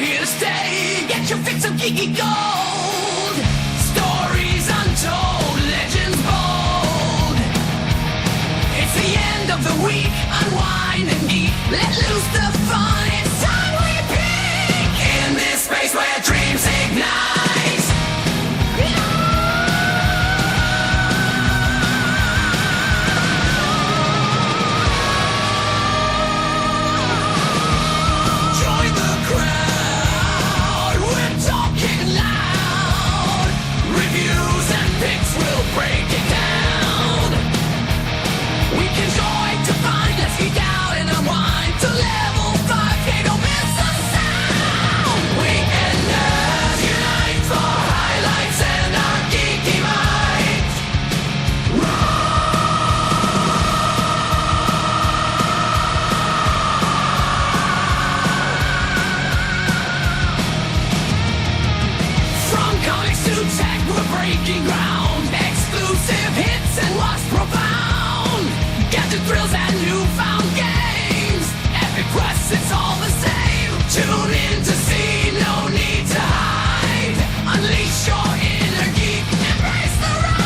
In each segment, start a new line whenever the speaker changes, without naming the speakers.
here to stay. Get your fix of geeky gold. Stories untold, legends bold. It's the end of the week. Unwind and geek. Let loose the fun. It's time we peak in this space where dreams ignite. Join the crowd. We're talking loud. Reviews and picks will break it down. We can join to find us geek out and unwind to level 5K. Don't miss a sound. Weekenders unite for highlights and our geeky minds. From comics to tech, we're breaking ground. Exclusive hits and what's profound. Gadget thrills and newfound games. Epic quests, it's all the same. Tune in to see, no need to hide. Unleash your inner geek, embrace the ride.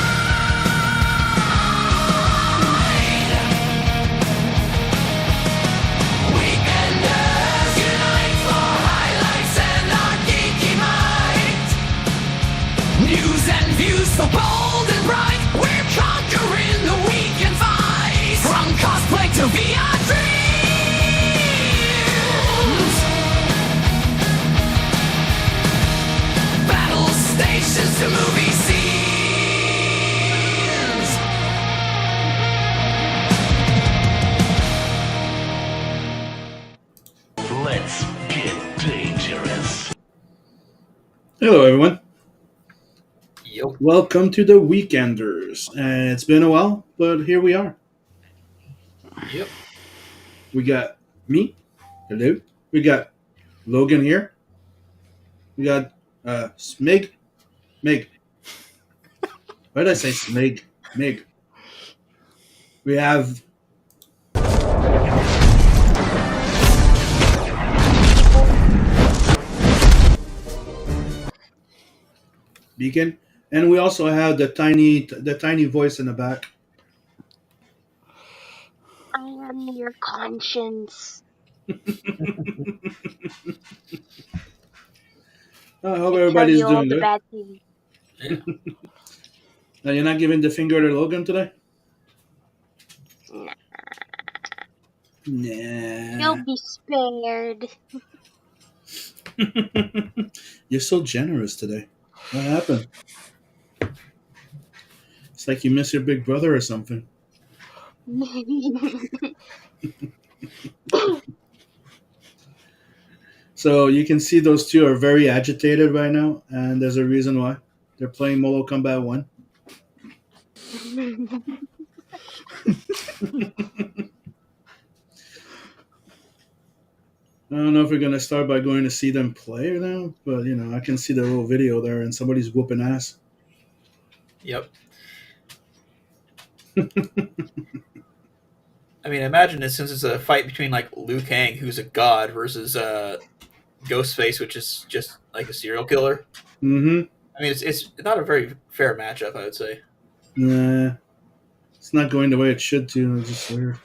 Weekenders unite for highlights and our geeky minds. News and views so bold and bright. We're conquering the weekend fight. From cosplay to VR dreams. Battle stations to movie scenes.
Let's get dangerous.
Hello, everyone.
Yep.
Welcome to the Weekenders. It's been a while, but here we are.
Yep.
We got me. Hello. We got Logan here. We got Smig. Mig. Why did I say Smig? Mig. We have Beacon, and we also have the tiny voice in the back.
I am your conscience.
I hope
Tell
everybody's
you all
doing
the
good.
bad things.
You're not giving the finger to Logan today?
Nah.
Nah.
You'll be spared.
You're so generous today. What happened? It's like you miss your big brother or something. So you can see those two are very agitated right now, and there's a reason why. They're playing Mortal Kombat 1. I don't know if we're gonna start by going to see them play now, but I can see the little video there, and somebody's whooping ass.
Yep. I mean, imagine it since it's a fight between like Liu Kang, who's a god, versus Ghostface, which is just like a serial killer.
Mm-hmm.
I mean, it's not a very fair matchup, I would say.
Nah, it's not going the way it should to. It's just weird.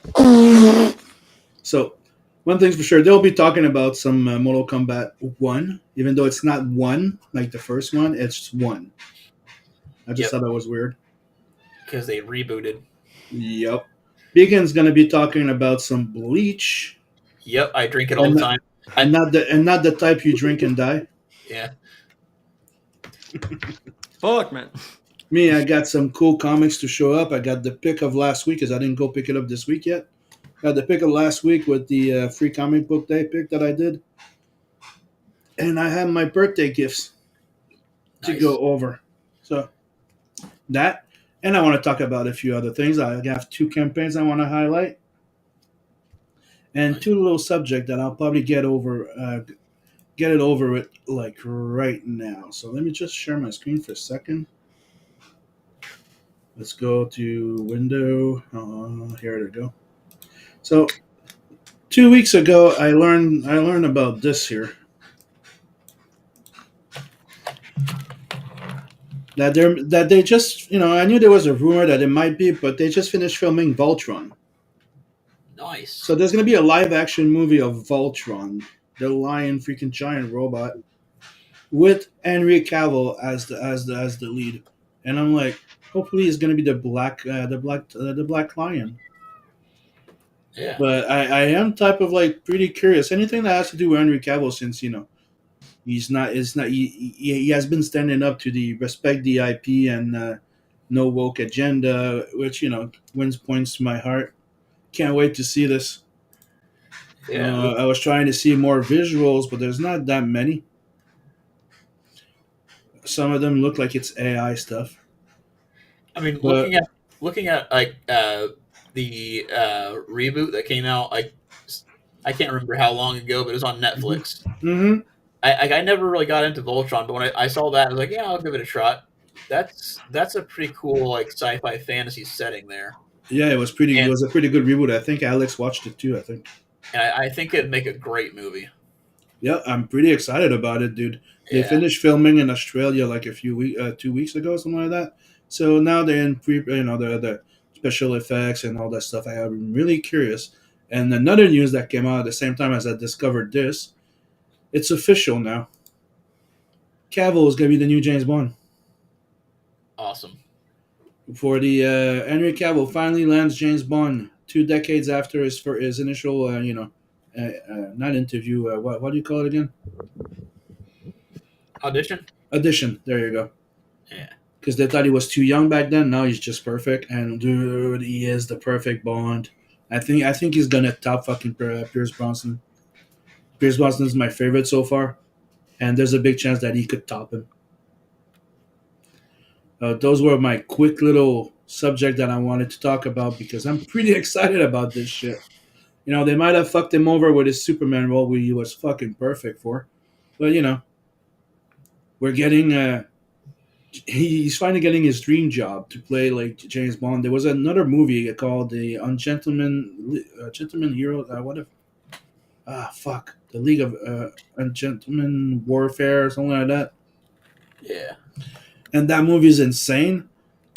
So, one thing's for sure, they'll be talking about some Mortal Kombat 1, even though it's not 1 like the first one, it's 1. I just thought that was weird.
Because they rebooted.
Yep. Beacon's going to be talking about some Bleach.
Yep, I drink it all the time.
And not the type you drink and die.
Yeah.
Fuck, man.
Me, I got some cool comics to show up. I got the pick of last week, because I didn't go pick it up this week yet. Got the pick of last week with the free comic book day pick that I did. And I have my birthday gifts to go over. So, that. And I want to talk about a few other things. I have 2 campaigns I want to highlight. And 2 little subjects that I'll probably get it over with like right now. So let me just share my screen for a second. Let's go to window. Here we go. So 2 weeks ago, I learned about this here. that they just, I knew there was a rumor that it might be, but they just finished filming Voltron.
Nice.
So there's gonna be a live action movie of Voltron, the lion freaking giant robot, with Henry Cavill as the lead, and I'm like, hopefully it's gonna be the black lion.
Yeah.
But I am type of like pretty curious. Anything that has to do with Henry Cavill, since he has been standing up to the respect the IP and no woke agenda, which wins points to my heart. Can't wait to see this.
Yeah.
I was trying to see more visuals, but there's not that many. Some of them look like it's AI stuff.
I mean,
But
looking at like the reboot that came out, like I can't remember how long ago, but it was on Netflix.
hmm
I never really got into Voltron, but when I saw that, I was like, yeah, I'll give it a shot. That's a pretty cool like sci-fi fantasy setting there,
yeah, it was pretty. It
and
was a pretty good reboot. I think Alex watched it too. I think.
I think it'd make a great movie.
Yeah, I'm pretty excited about it, dude. They
Yeah,
finished filming in Australia like 2 weeks ago, something like that. So now they're in the special effects and all that stuff. I am really curious. And another news that came out at the same time as I discovered this, it's official now. Cavill is gonna be the new James Bond.
awesome.
For the Henry Cavill finally lands James Bond 2 decades after his initial, not interview. What do you call it again?
Audition.
Audition. There you go.
Yeah,
Because they thought he was too young back then. Now he's just perfect, and dude, he is the perfect Bond. I think he's gonna top fucking Pierce Brosnan. Pierce Brosnan is my favorite so far, and there's a big chance that he could top him. Those were my quick little subject that I wanted to talk about because I'm pretty excited about this shit. They might have fucked him over with his Superman role, where he was fucking perfect for, but we're getting he's finally getting his dream job to play like James Bond. There was another movie called the Gentleman Hero. What if fuck, the League of Gentleman Warfare or something like that.
yeah,
And that movie is insane.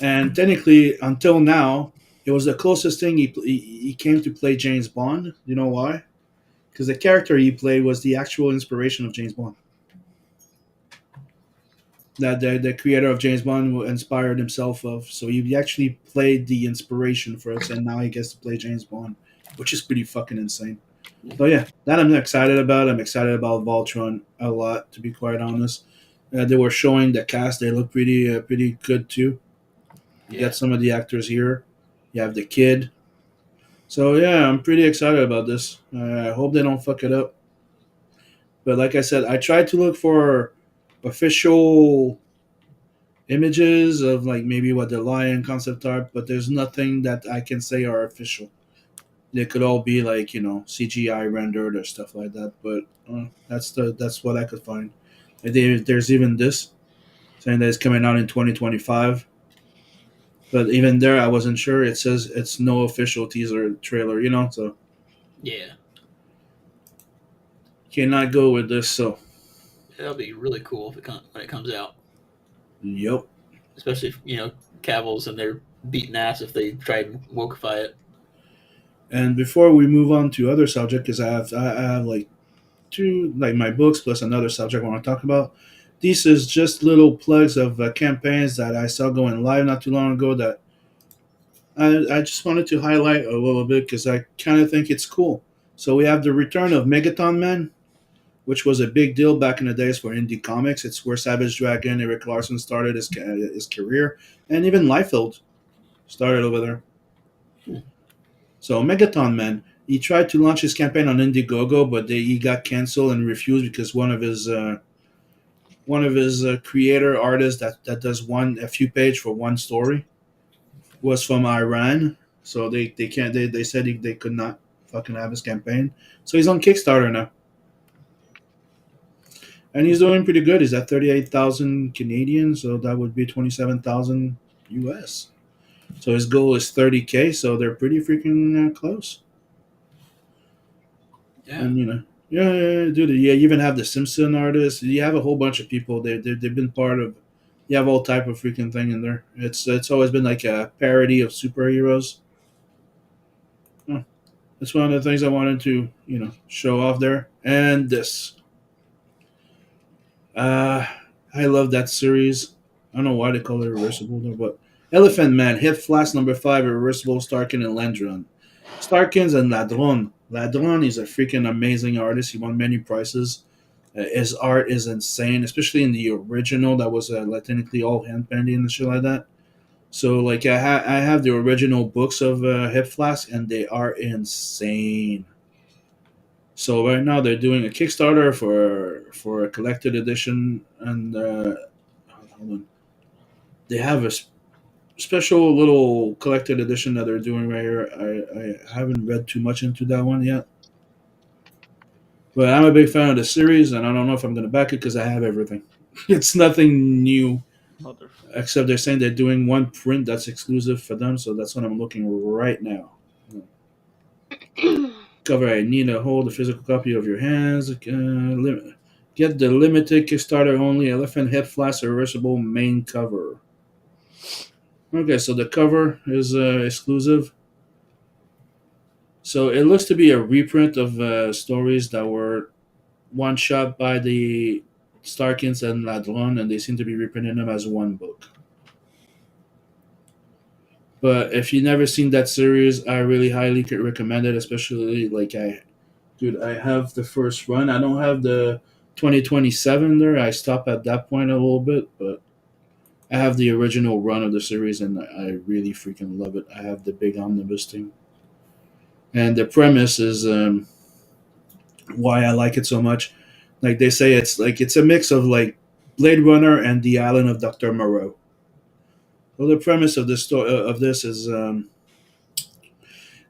And technically, until now, it was the closest thing he came to play James Bond. You know why? Because the character he played was the actual inspiration of James Bond. That the creator of James Bond inspired himself of. So he actually played the inspiration for us, and now he gets to play James Bond, which is pretty fucking insane. So yeah, that I'm excited about. I'm excited about Voltron a lot, to be quite honest. They were showing the cast; they look pretty good too. You
yeah.
got some of the actors here. You have the kid. So yeah, I'm pretty excited about this. I hope they don't fuck it up. But like I said, I tried to look for official images of like maybe what the lion concept art, but there's nothing that I can say are official. They could all be like CGI rendered or stuff like that. But that's what I could find. And there's even this saying that it's coming out in 2025. But even there, I wasn't sure. It says it's no official teaser trailer, so
Yeah,
cannot go with this. So,
that'll be really cool if when it comes out.
yep.
Especially if, Cavill's and they're beating ass if they try and wokeify it.
And before we move on to other subject, because I have like two like my books plus another subject I want to talk about. These is just little plugs of campaigns that I saw going live not too long ago that I just wanted to highlight a little bit because I kind of think it's cool. So we have the return of Megaton Man, which was a big deal back in the days for indie comics. It's where Savage Dragon, Eric Larson started his career, and even Liefeld started over there. So Megaton Man, he tried to launch his campaign on Indiegogo, but he got canceled and refused because one of his creator artists that does a few page for one story was from Iran. So they can't they said they could not fucking have his campaign. So he's on Kickstarter now. And he's doing pretty good. He's at 38,000 Canadian, so that would be 27,000 US. So his goal is 30K, so they're pretty freaking close.
Yeah.
And yeah, dude. Yeah, you even have the Simpson artists. You have a whole bunch of people. They've been part of You have all type of freaking thing in there. It's always been like a parody of superheroes. Oh, that's one of the things I wanted to show off there. And this, uh, I love that series. I don't know why they call it reversible though, but Elephant Man, Hip Flash #5, Irreversible, Starkin and Landron. Starkins and Ladron. Ladron is a freaking amazing artist. He won many prizes. His art is insane, especially in the original that was like technically all hand painted and shit like that. So like I have the original books of Hip Flask and they are insane. So right now they're doing a Kickstarter for a collected edition and hold on. They have a special little collected edition that they're doing right here. I haven't read too much into that one yet. But I'm a big fan of the series, and I don't know if I'm going to back it because I have everything. It's nothing new,
Motherfucker.
except they're saying they're doing one print that's exclusive for them, so that's what I'm looking right now. Cover I need to hold a physical copy of your hands. Get the limited Kickstarter only Elephant Head Flash reversible main cover. Okay, so the cover is exclusive. So it looks to be a reprint of stories that were one shot by the Starkins and Ladron, and they seem to be reprinting them as one book. But if you've never seen that series, I really highly could recommend it. Especially I have the first run. I don't have the 2027 there. I stopped at that point a little bit, but I have the original run of the series, and I really freaking love it. I have the big omnibus thing, and the premise is why I like it so much. Like they say, it's a mix of like Blade Runner and The Island of Dr. Moreau. Well, the premise of this is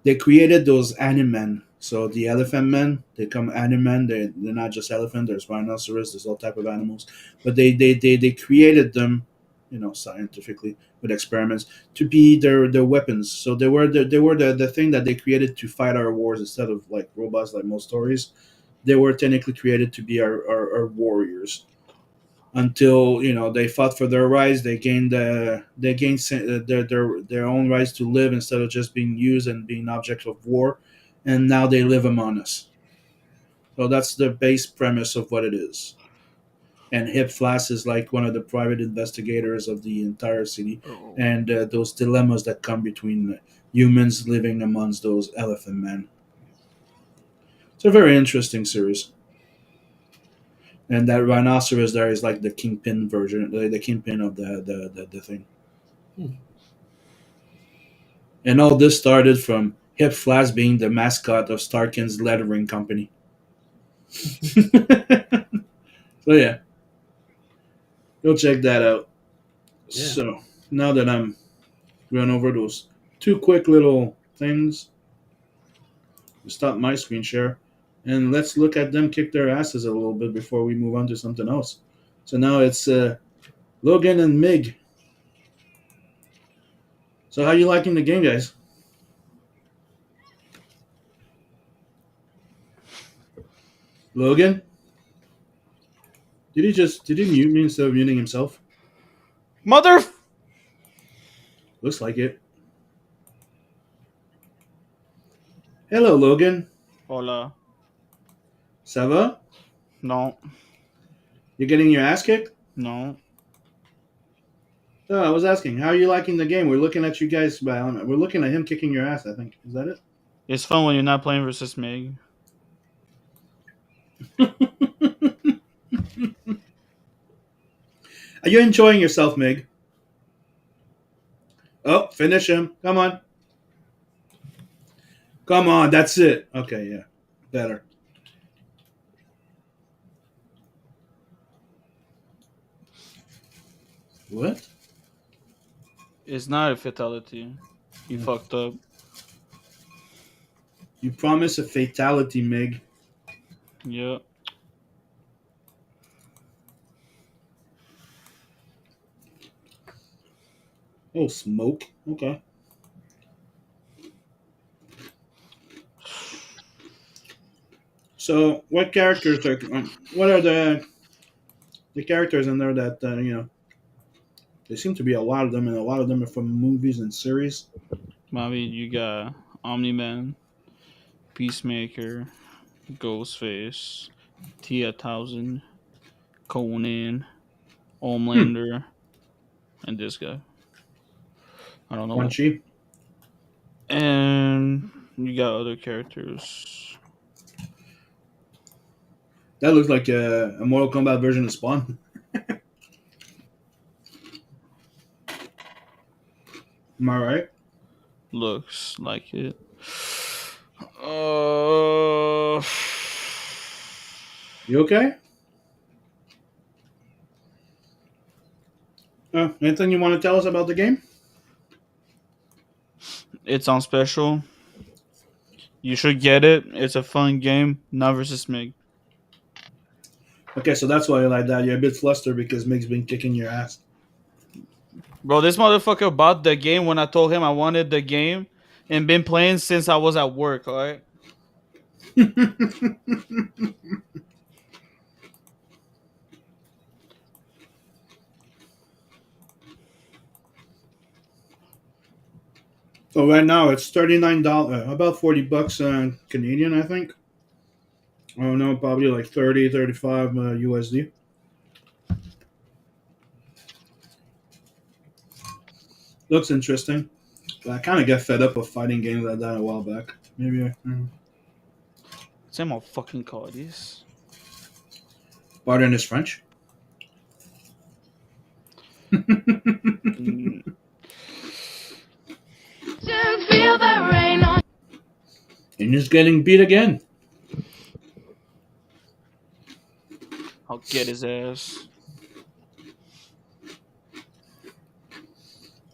they created those Animen. So the Elephant Men, they come Animen. They're not just elephant. There's rhinoceros. There's all type of animals, but they created them, scientifically with experiments to be their weapons. So they were the thing that they created to fight our wars instead of like robots like most stories. They were technically created to be our warriors until they fought for their rights. They gained their own rights to live instead of just being used and being objects of war, and now they live among us. So that's the base premise of what it is. And Hip Flask is like one of the private investigators of the entire city,
Oh.
and those dilemmas that come between humans living amongst those elephant men. It's a very interesting series. And that rhinoceros there is like the kingpin version, the kingpin of the thing. And all this started from Hip Flask being the mascot of Starkin's lettering company. So yeah, go check that out.
Yeah.
So now that I'm going over those two quick little things, stop my screen share, and let's look at them kick their asses a little bit before we move on to something else. So now it's Logan and Mig. So how you liking the game, guys? Logan? Did he mute me instead of muting himself?
Mother.
Looks like it. Hello, Logan.
Hola.
Ça va?
No.
You're getting your ass kicked?
No.
Oh, I was asking, how are you liking the game? We're looking at you guys. We're looking at him kicking your ass, I think. Is that it?
It's fun when you're not playing versus Mig.
Are you enjoying yourself, Mig? Oh, finish him. Come on. Come on, that's it. Okay, yeah. Better. What?
It's not a fatality. You fucked up.
You promised a fatality, Mig.
Yeah.
Oh, smoke. Okay. So, what characters are? What are the characters in there that There seem to be a lot of them, and a lot of them are from movies and series.
I mean, you got Omni Man, Peacemaker, Ghostface, T-1000, Conan, Homelander, and this guy. I don't know.
Quan Chi.
And you got other characters.
That looks like a Mortal Kombat version of Spawn. Am I right?
Looks like it. Uh,
You okay? Anything you want to tell us about the game?
it's on special. You should get it. It's a fun game. Not versus Mig.
Okay, so that's why you like that. You're a bit flustered because Mig's been kicking your ass.
Bro, this motherfucker bought the game when I told him I wanted the game and been playing since I was at work, alright?
So right now it's $39, about $40 Canadian, I think. I don't know, probably like 30, 35 USD. Looks interesting. But I kind of get fed up of fighting games like that a while back. Maybe
Say my fucking call this.
Pardon is French.
Mm,
Feel the rain on
And he's getting beat again.
I'll get his ass.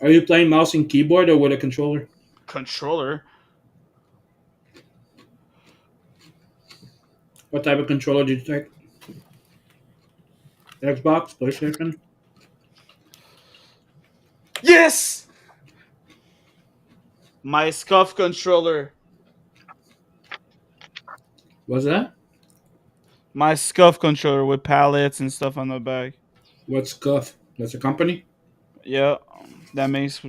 Are you playing mouse and keyboard or with a controller?
Controller?
What type of controller did you take? Xbox, PlayStation?
Yes! My scuff controller.
What's that?
My scuff controller with pallets and stuff on the back.
What's Cuff? That's a company?
Yeah, that makes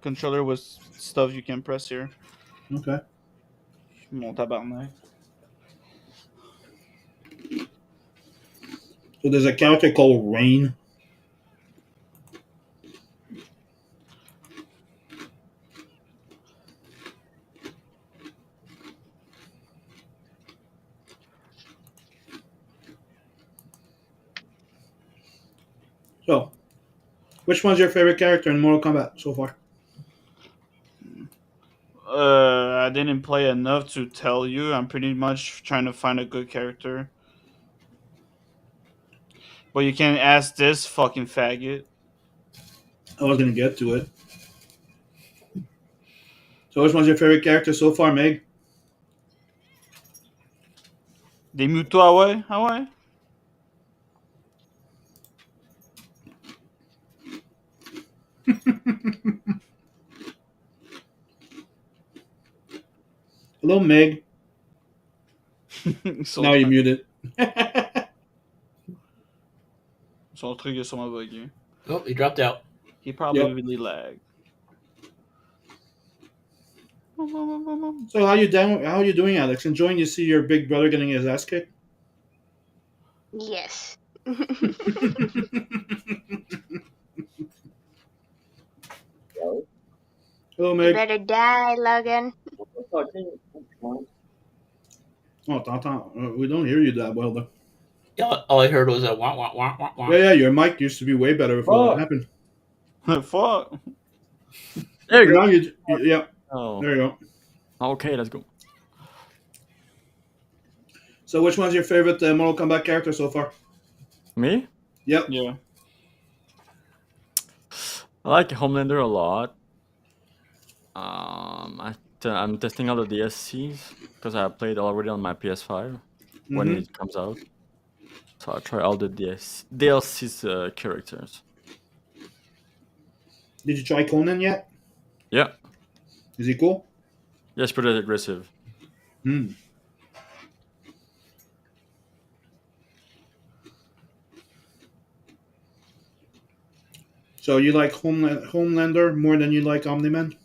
controller with stuff you can press here.
Okay.
Mon tabarnak.
So there's a character called Rain. So, which one's your favorite character in Mortal Kombat so far?
I didn't play enough to tell you. I'm pretty much trying to find a good character. But you can't ask this fucking faggot.
I was gonna get to it. So, which one's your favorite character so far, Meg?
Des mutos, ah ouais? Ah ouais?
Hello, Meg.
Son,
Now you're muted.
son truc est sûrement buggé.
Oh, he dropped out.
He probably
Yep.
really lagged.
So, how you down? How you doing, Alex? Enjoying to see your big brother getting his ass kicked?
Yes.
Hello,
You
Meg.
better die, Logan.
Oh, t'entends. We don't hear you that well, though.
Yeah, all I heard was a wah wah wah wah wah.
Yeah, your mic used to be way better before that happened.
Fuck.
There you
Now
go.
yeah,
Oh,
there you go.
okay, let's go.
So, which one's your favorite Mortal Kombat character so far?
Me?
Yep.
Yeah.
I like Homelander a lot. I'm testing out the DSCs because I played already on my PS5 when
Mhm.
it comes out. So I try all the DLC's characters.
Did you try Conan yet?
Yeah,
Is he cool?
yes, pretty aggressive.
Hmm. So you like Homelander more than you like Omni-Man?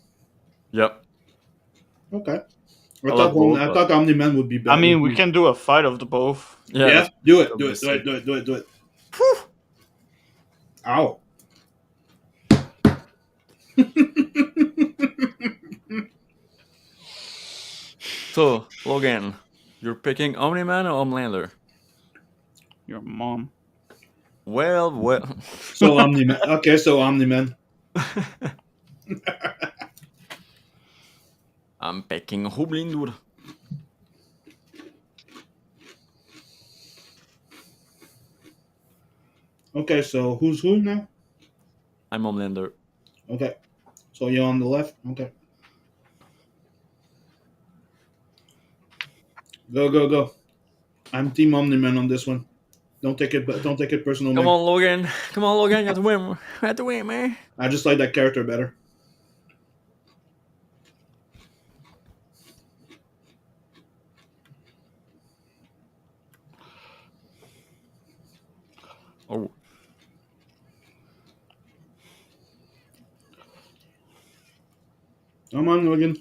Yep.
Okay.
I love both,
I
but-
thought Omni-Man would be better.
I mean, we can do a fight of the both.
Yeah.
Yeah,
that's-
do it,
that'll
do
be
it, do
sick.
it, do it, do it, do it. Ow.
So, Logan, you're picking Omni-Man or Homelander?
Your mom.
Well.
So Omni-Man. Okay, so Omni-Man.
I'm picking Homelander.
Okay, so who's who now?
I'm Homelander.
Okay. So you're on the left? Okay. Go, go, go. I'm Team Omni-Man on this one. Don't take it personal.
Come
man.
on, Logan. Come on, Logan. You have to win. You have to win, man.
I just like that character better.
Oh.
Come on, Logan.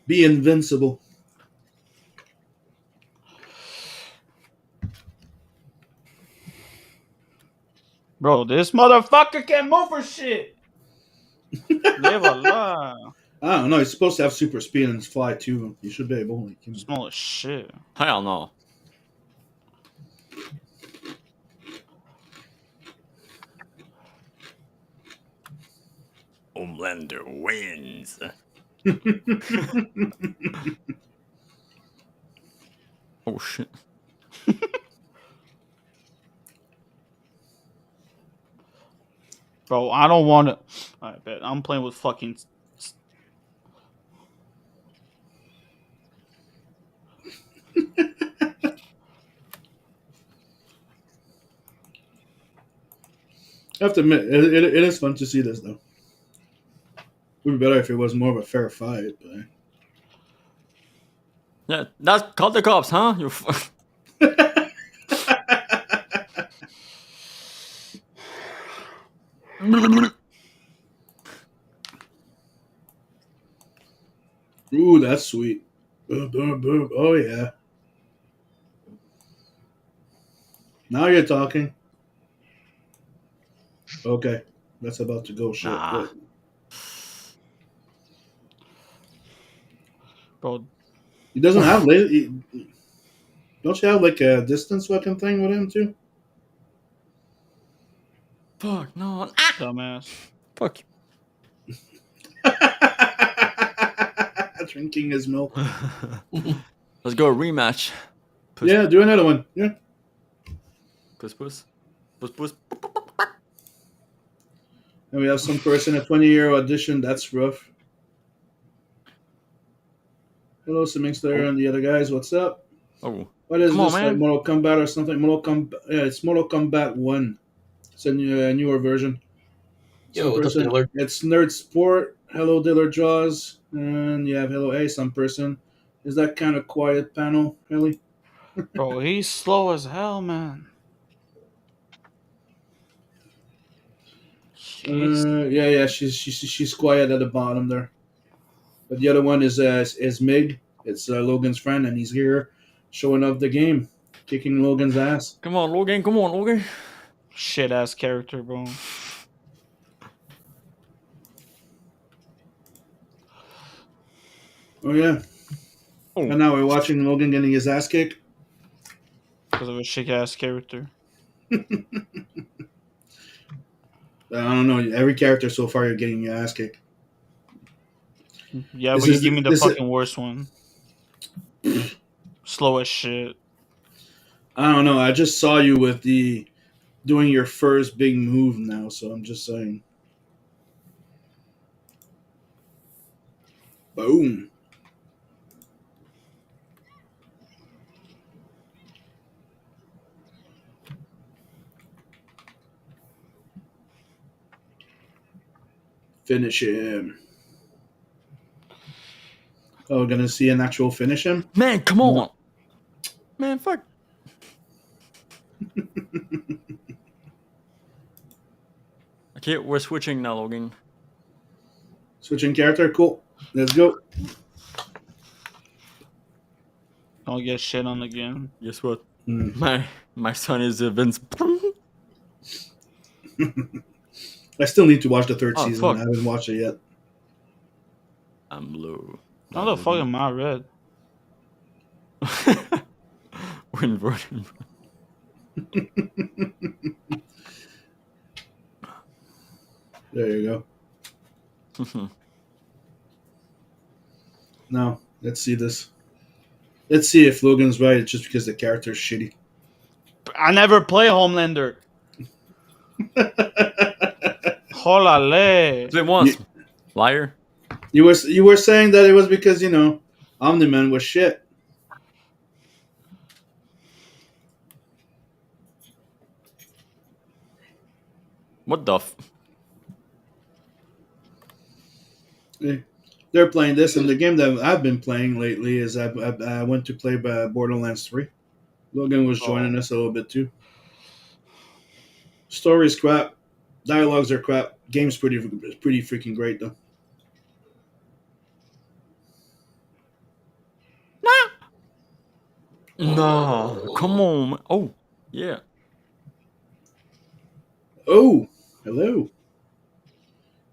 Be invincible.
Bro, this motherfucker can't move for shit. Live a lie.
I don't know. He's supposed to have super speed and fly too. He should be able. He can-
Small as shit.
Hell no. Homelander wins. Oh shit.
Bro, I don't want to. I bet I'm playing with fucking.
I have to admit, it is fun to see this though. Would be better if it was more of a fair fight. But...
Yeah, that's call the cops, huh? You.
Ooh, that's sweet. Boom, boom, boom. Oh yeah. Now you're talking. Okay, that's about to go shit.
Nah.
Wait.
Bro,
He doesn't have don't you have like a distance weapon thing with him too?
Fuck no.
dumbass.
Fuck.
Drinking his milk.
Let's go rematch. Puss,
Yeah, do another one. Yeah.
puss, puss, puss, puss.
And we have some person a 20-year audition. That's rough. Hello, Simingster and the other guys. What's up?
Oh,
What is
Come on,
this? Like
man.
Mortal Kombat or something? Yeah, it's Mortal Kombat 1. It's a newer version.
Yo,
Some
what's up,
person,
Dillard?
it's Nerd Sport. Hello, Dillard Jaws. And you have hello, hey, some person. Is that kind of quiet panel, Ellie?
Bro, he's slow as hell, man. Jeez.
Yeah. She's quiet at the bottom there. But the other one is Mig. It's Logan's friend, and he's here showing off the game, kicking Logan's ass.
come on, Logan. Come on, Logan.
Shit ass character, bro.
Oh yeah.
Oh.
And now we're watching Logan getting his ass kicked.
Because of a shit ass character.
I don't know. Every character so far, you're getting your ass kicked.
Yeah,
This
but you
is-
give me the
this is-
fucking worst one. Slow as shit.
I don't know. I just saw you with the doing your first big move now, so I'm just saying. Boom. Finish him. Oh, we're gonna see an actual finish him?
Man, come on. Man, fuck. Okay, we're switching now, Logan.
Switching character, cool. Let's go.
I'll get shit on again.
Guess what?
Hmm.
My son is Vince.
I still need to watch the third
Oh,
season.
fuck.
I haven't watched it yet.
I'm blue.
How the fuck am I red?
We're inverted.
There you go. Now, let's see this. Let's see if Logan's right. It's just because the character's shitty.
I never play Homelander. Holale.
Play once. Liar.
You were saying that it was because, you know, Omni-Man was shit.
What the f...
They're playing this, and the game that I've been playing lately is I went to play Borderlands 3. Logan was joining us a little bit too. Story's crap. Dialogues are crap. Game's pretty freaking great though.
No. Come on. Man. Oh, yeah.
Oh, hello.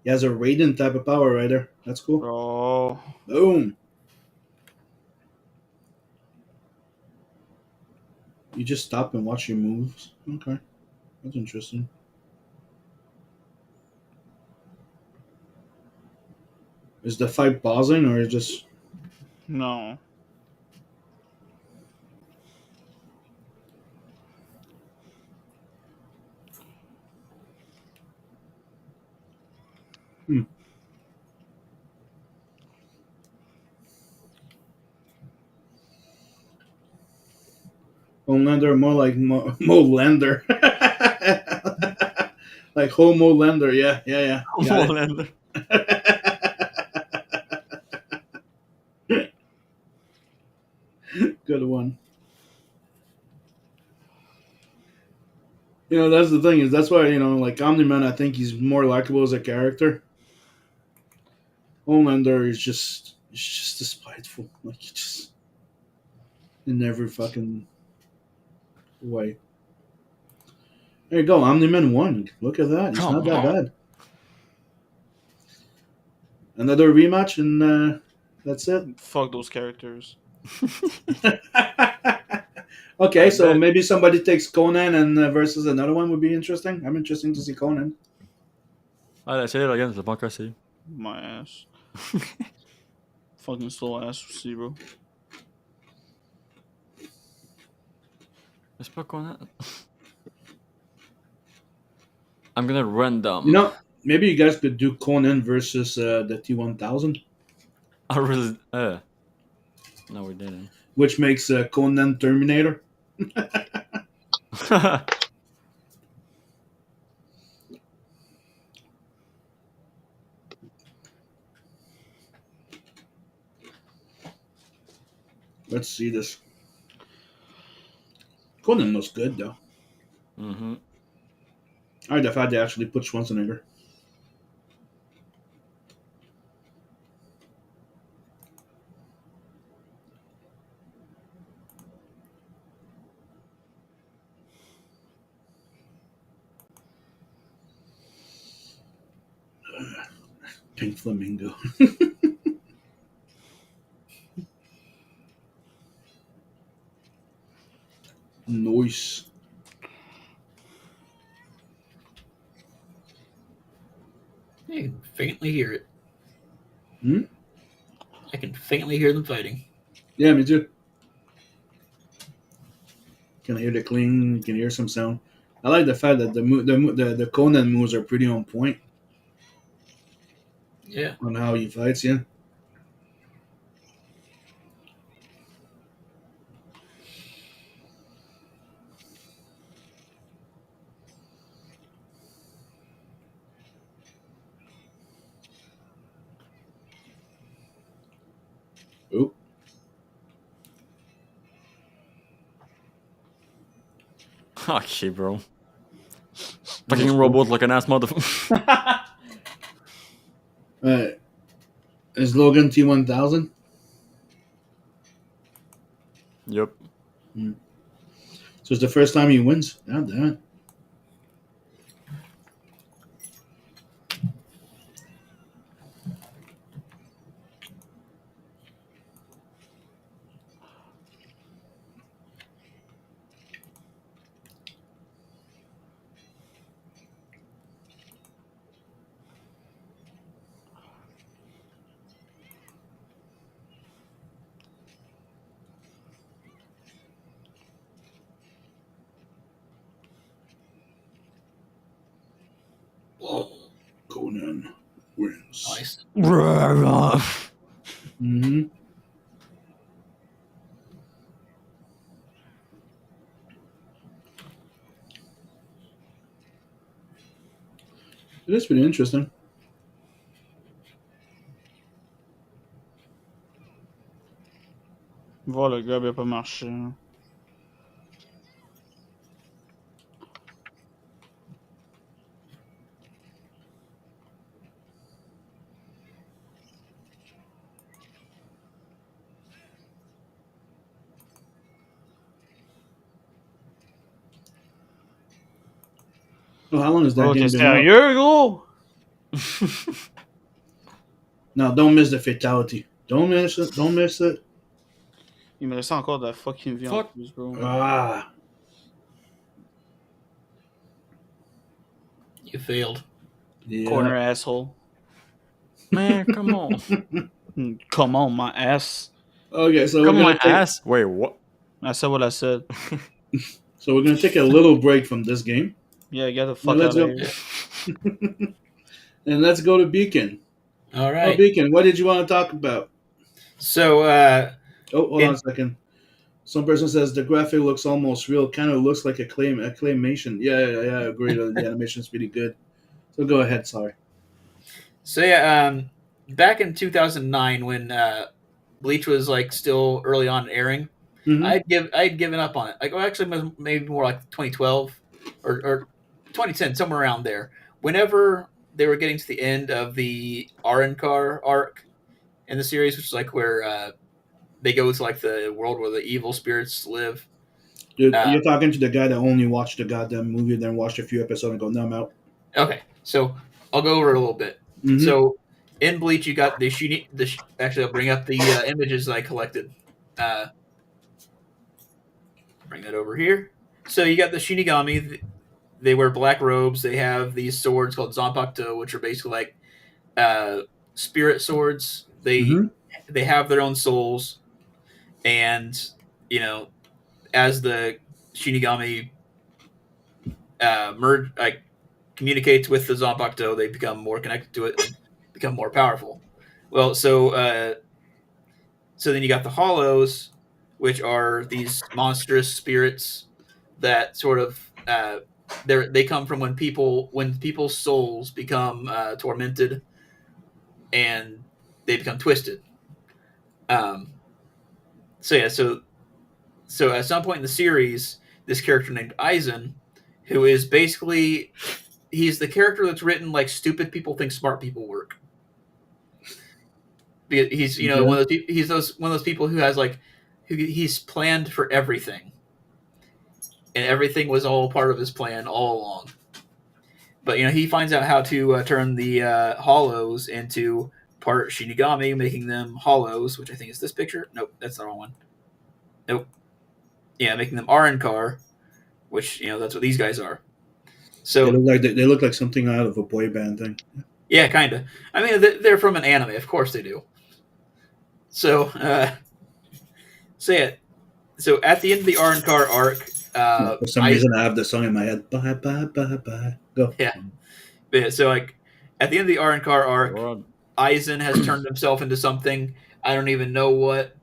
He has a Raiden type of power right there. That's cool.
Bro.
Boom. You just stop and watch your moves. Okay. That's interesting. Is the fight pausing or is just
No.
Homelander more like Molander? Like Homelander, yeah. Got
Homelander.
it. Good one. You know, that's the thing is that's why, you know, like Omni-Man, I think he's more likable as a character. Homelander is just despiteful. Like he just in every fucking way. There you go, Omni-Man won. Look at that. He's
Come
not that
on.
bad. Another rematch and that's it.
Fuck those characters.
Okay,
I
so
bet.
maybe somebody takes Conan and versus another one would be interesting. I'm interested to see Conan.
Allez, essaye, regarde, c'est pas encore essayé.
My ass. Fucking slow ass zero.
C'est pas qu'on a... I'm gonna random.
You know, maybe you guys could do Conan versus the T1000,
I really... No, we didn't.
which makes Conan Terminator. Let's see this. Conan looks good though.
Mm-hmm.
I like the fact they actually put Schwarzenegger. Pink Flamingo. Nice.
You can faintly hear it.
Hmm?
I can faintly hear them fighting.
Yeah, me too. Can hear the cling. You can hear some sound. I like the fact that the Conan moves are pretty on point
Yeah.
on how he fights. Yeah. Oh,
Okay, bro. Fucking robot looking ass motherfucker.
Is Logan T1000?
Yep.
So it's the first time he wins. God damn it. Conan wins.
Nice.
Mm-hmm. It is pretty interesting.
Voir le gars, il a pas marché. Hein.
Well, how long has that
Bro,
game
t'es
been out?
sérieux, gros?
Now, don't miss the fatality. Don't miss it. Don't miss it.
Il me restait encore de la fucking vie en
Fuck.
plus, bro.
Ah.
You failed.
Yeah.
Corner asshole.
Man, come on.
Come on, my ass.
Okay, so
Come
we're
on,
gonna take,
ass. Wait, what?
I said what I said.
so we're gonna take a little break from this game,
Yeah, get the
Now
fuck
let's
out of
go.
here.
and let's go to Beacon.
All
Oh,
right.
Beacon, what did you want to talk about?
So,
Oh, hold on a second. Some person says the graphic looks almost real. Kind of looks like a claymation. Yeah, I agree. The animation's pretty good. So go ahead. Sorry.
back in 2009 when Bleach was like still early on airing,
Mhm.
I had given up on it. Like, well, actually, it was maybe more like 2012 or 2010, somewhere around there. Whenever they were getting to the end of the Arrancar arc in the series, which is like where they go to like the world where the evil spirits live.
Dude, you're talking to the guy that only watched the goddamn movie, then watched a few episodes and go, no, I'm out.
Okay, so I'll go over it a little bit.
Mhm.
So in Bleach, you got actually, I'll bring up the images that I collected. Bring that over here. So you got the Shinigami. They wear black robes. They have these swords called Zanpakuto, which are basically like spirit swords.
Mhm.
They have their own souls, and as the Shinigami communicates with the Zanpakuto, they become more connected to it, and become more powerful. Well, so then you got the Hollows, which are these monstrous spirits that sort of they come from when people's souls become tormented and they become twisted. So at some point in the series, this character named Aizen, who is basically he's the character that's written like stupid people think smart people work. He's one of those people who has like he's planned for everything, and everything was all part of his plan all along. But he finds out how to turn the Hollows into part Shinigami, making them Hollows, which I think is this picture. Nope, that's the wrong one. Nope. Yeah, making them Arrancar, which that's what these guys are. So
they look like something out of a boy band thing.
yeah, kind of. I mean, they're from an anime, of course they do. So, So at the end of the Arrancar arc,
For some reason, I have the song in my head. Bye, bye, bye, bye. Go.
Yeah. So like at the end of the Arrancar arc,
God.
Aizen has turned himself into something I don't even know what.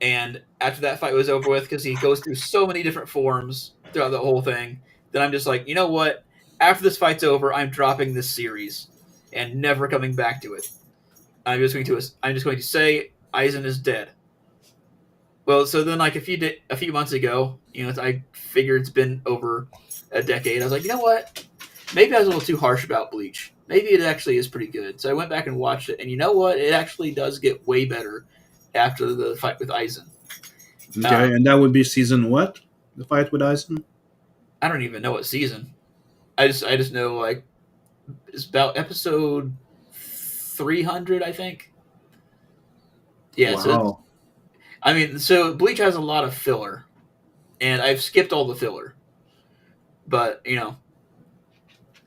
And after that fight was over with, because he goes through so many different forms throughout the whole thing, then I'm just like, you know what? After this fight's over, I'm dropping this series and never coming back to it. I'm just going to say Aizen is dead. Well, so then like a few months ago, I figured it's been over a decade. I was like, you know what? maybe I was a little too harsh about Bleach. Maybe it actually is pretty good. So I went back and watched it, and you know what? It actually does get way better after the fight with Aizen.
Okay, and that would be season what? The fight with Aizen?
I don't even know what season. I just know like it's about episode 300, I think. Yeah. So
Wow.
I mean, so Bleach has a lot of filler, and I've skipped all the filler. But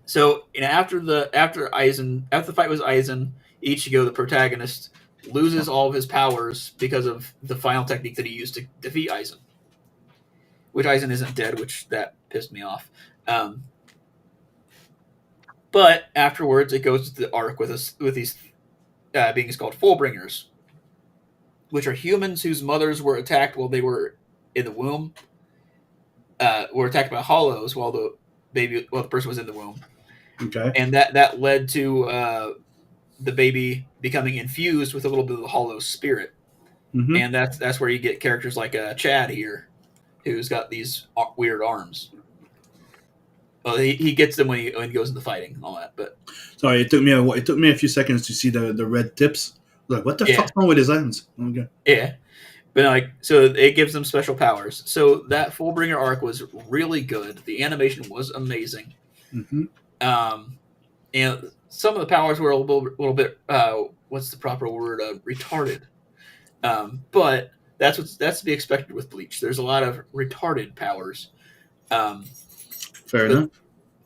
so after the fight with Aizen, Ichigo, the protagonist, loses all of his powers because of the final technique that he used to defeat Aizen. Which Aizen isn't dead, which that pissed me off. But afterwards, it goes to the arc with these beings called Fullbringers, which are humans whose mothers were attacked while they were in the womb. Were attacked by hollows while the person was in the womb,
Okay.
and that led to the baby becoming infused with a little bit of the hollow spirit,
Mm-hmm.
and that's where you get characters like Chad here, who's got these weird arms. Well, he gets them when he goes into fighting and all that, but
Sorry, it took me a few seconds to see the red tips. Like, what the
Yeah.
fuck's wrong with his hands? Okay.
yeah. But so it gives them special powers. So that Fullbringer arc was really good. The animation was amazing.
Mm-hmm.
And some of the powers were a little bit what's the proper word? Retarded. But that's to be expected with Bleach. There's a lot of retarded powers.
Fair enough.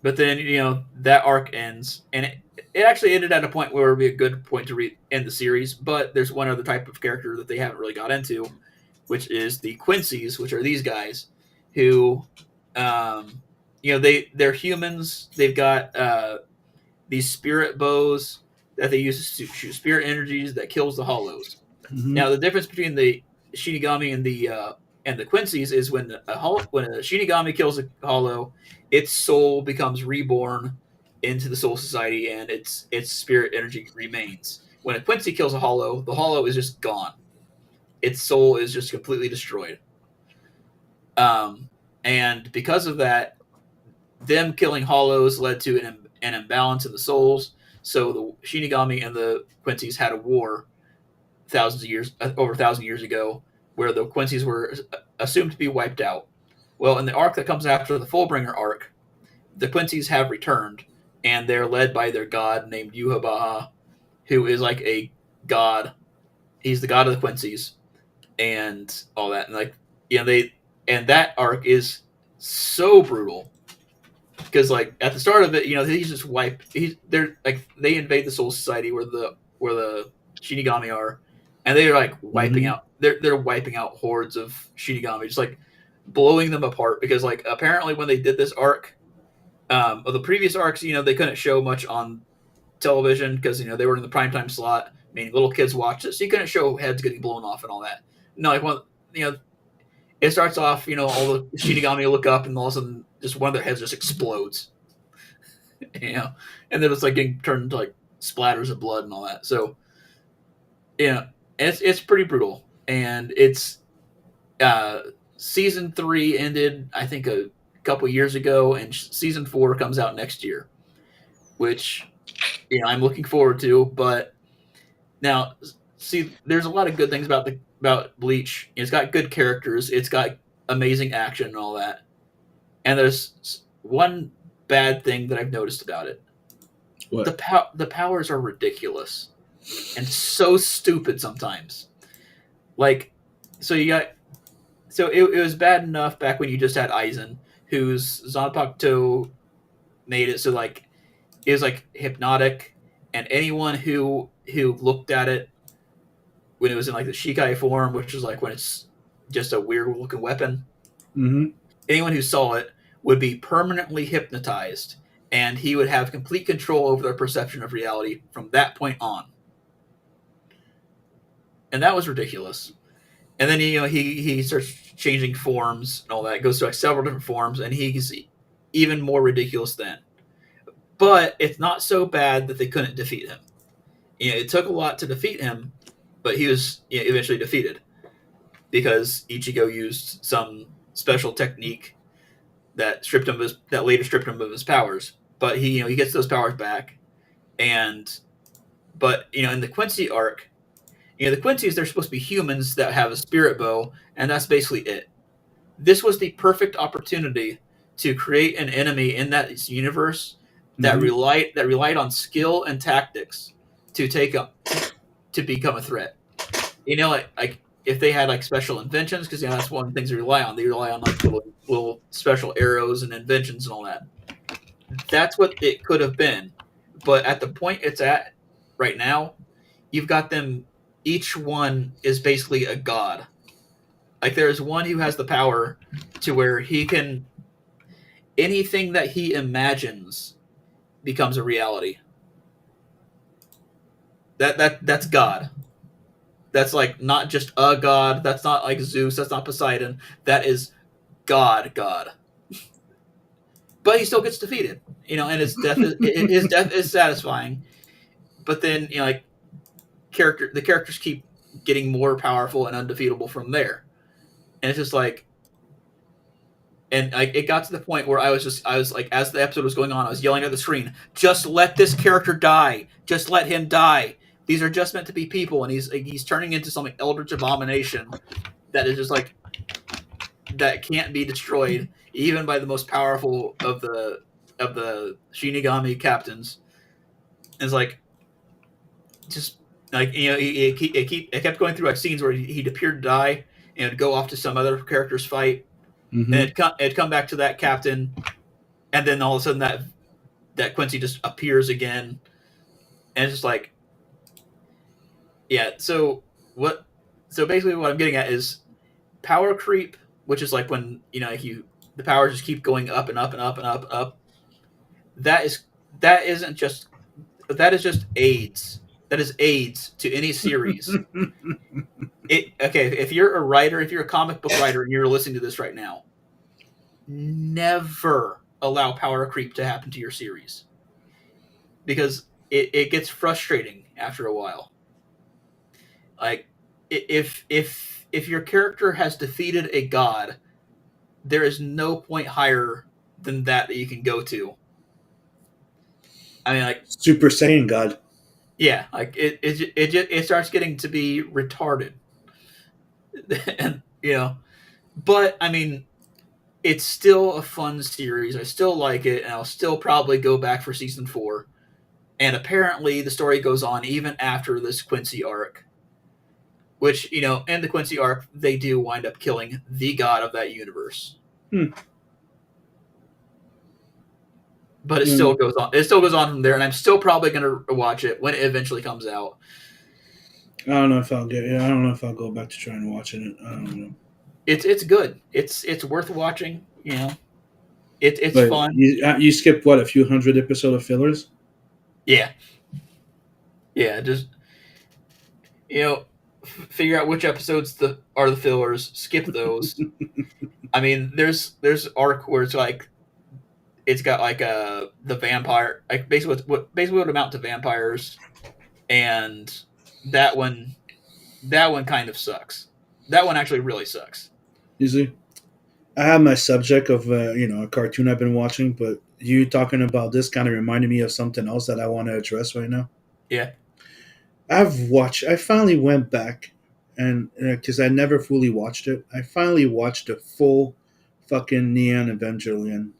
But then that arc ends, and it actually ended at a point where it would be a good point to end the series. But there's one other type of character that they haven't really got into, which is the Quincy's, which are these guys who, they're humans. They've got these spirit bows that they use to shoot spirit energies that kills the hollows.
Mm-hmm.
Now, the difference between the Shinigami and the Quincy's is when a Shinigami kills a hollow, its soul becomes reborn into the Soul Society, and its spirit energy remains. When a Quincy kills a hollow, the hollow is just gone. Its soul is just completely destroyed. And because of that, them killing hollows led to an imbalance in the souls. So the Shinigami and the Quincy's had a war over 1,000 years ago, where the Quincy's were assumed to be wiped out. Well, in the arc that comes after the Fullbringer arc, the Quincy's have returned, and they're led by their god named Yuhabaha, who is like a god. He's the god of the Quincy's, and all that. And that arc is so brutal because at the start of it, he's just they invade the Soul Society where the Shinigami are, and they're wiping out. They're wiping out hordes of Shinigami, just blowing them apart because apparently when they did this arc, of the previous arcs, they couldn't show much on television because they were in the primetime slot, meaning little kids watched it, so you couldn't show heads getting blown off and all that. No, it starts off, all the Shinigami look up and all of a sudden just one of their heads just explodes, and then it's getting turned into splatters of blood and all that. So it's pretty brutal, and it's season 3 ended I think a couple years ago, and season 4 comes out next year, which I'm looking forward to. But now, see, there's a lot of good things about Bleach. It's got good characters, it's got amazing action and all that, and there's one bad thing that I've noticed about it.
What?
The powers are ridiculous and so stupid sometimes. It was bad enough back when you just had Aizen, whose Zanpakuto made it so it was hypnotic, and anyone who looked at it when it was in the Shikai form, which is when it's just a weird looking weapon,
Mm-hmm.
anyone who saw it would be permanently hypnotized, and he would have complete control over their perception of reality from that point on. And that was ridiculous. And then he starts changing forms and all that. It goes through several different forms, and he's even more ridiculous then. But it's not so bad that they couldn't defeat him. It took a lot to defeat him, but he was eventually defeated because Ichigo used some special technique that later stripped him of his powers. but he gets those powers back, but in the Quincy arc, the Quincy's, they're supposed to be humans that have a spirit bow, and that's basically it. This was the perfect opportunity to create an enemy in that universe that
Mhm.
relied on skill and tactics to become a threat. Like if they had like special inventions, because that's one of the things they rely on. They rely on like little special arrows and inventions and all that. That's what it could have been, but at the point it's at right now, you've got them. Each one is basically a god. Like there's one who has the power to where he can anything that he imagines becomes a reality. That's God. That's like not just a god. That's not like Zeus. That's not Poseidon. That is God. But he still gets defeated. And his death is satisfying. But then like the characters keep getting more powerful and undefeatable from there. And it's just like, and it got to the point where I was like, as the episode was going on, I was yelling at the screen, just let this character die. Just let him die. These are just meant to be people, and he's turning into some eldritch abomination that is just like, that can't be destroyed even by the most powerful of the Shinigami captains. And it's like, just like it kept going through like scenes where he'd appear to die and go off to some other character's fight,
Mhm.
and it'd come back to that captain, and then all of a sudden that Quincy just appears again, and it's just like, yeah. So basically what I'm getting at is power creep, which is like when the powers just keep going up and up and up and up and up. That is just AIDS. That is AIDS to any series. If you're a writer, if you're a comic book writer and you're listening to this right now, never allow power creep to happen to your series, because it gets frustrating after a while. Like if your character has defeated a god, there is no point higher than that you can go to. I mean, like,
Super Saiyan God.
yeah, like it starts getting to be retarded. And but I mean, it's still a fun series. I still like it, and I'll still probably go back for season 4. And apparently the story goes on even after this Quincy arc, which in the Quincy arc they do wind up killing the god of that universe. But it still goes on. It still goes on from there, and I'm still probably going to watch it when it eventually comes out.
I don't know if I'll go back to try and watch it. I don't know.
It's good. It's worth watching. It's
But
fun.
You skipped what, a few hundred episode of fillers?
Yeah. Just figure out which episodes are the fillers. Skip those. I mean, there's arc where it's like, it's got like the vampire, like basically what amount to vampires, and that one kind of sucks. That one actually really sucks.
You see, I have my subject of a cartoon I've been watching, but you talking about this kind of reminded me of something else that I want to address right now.
Yeah.
I finally went back, and because I never fully watched it, I finally watched the full fucking Neon Evangelion.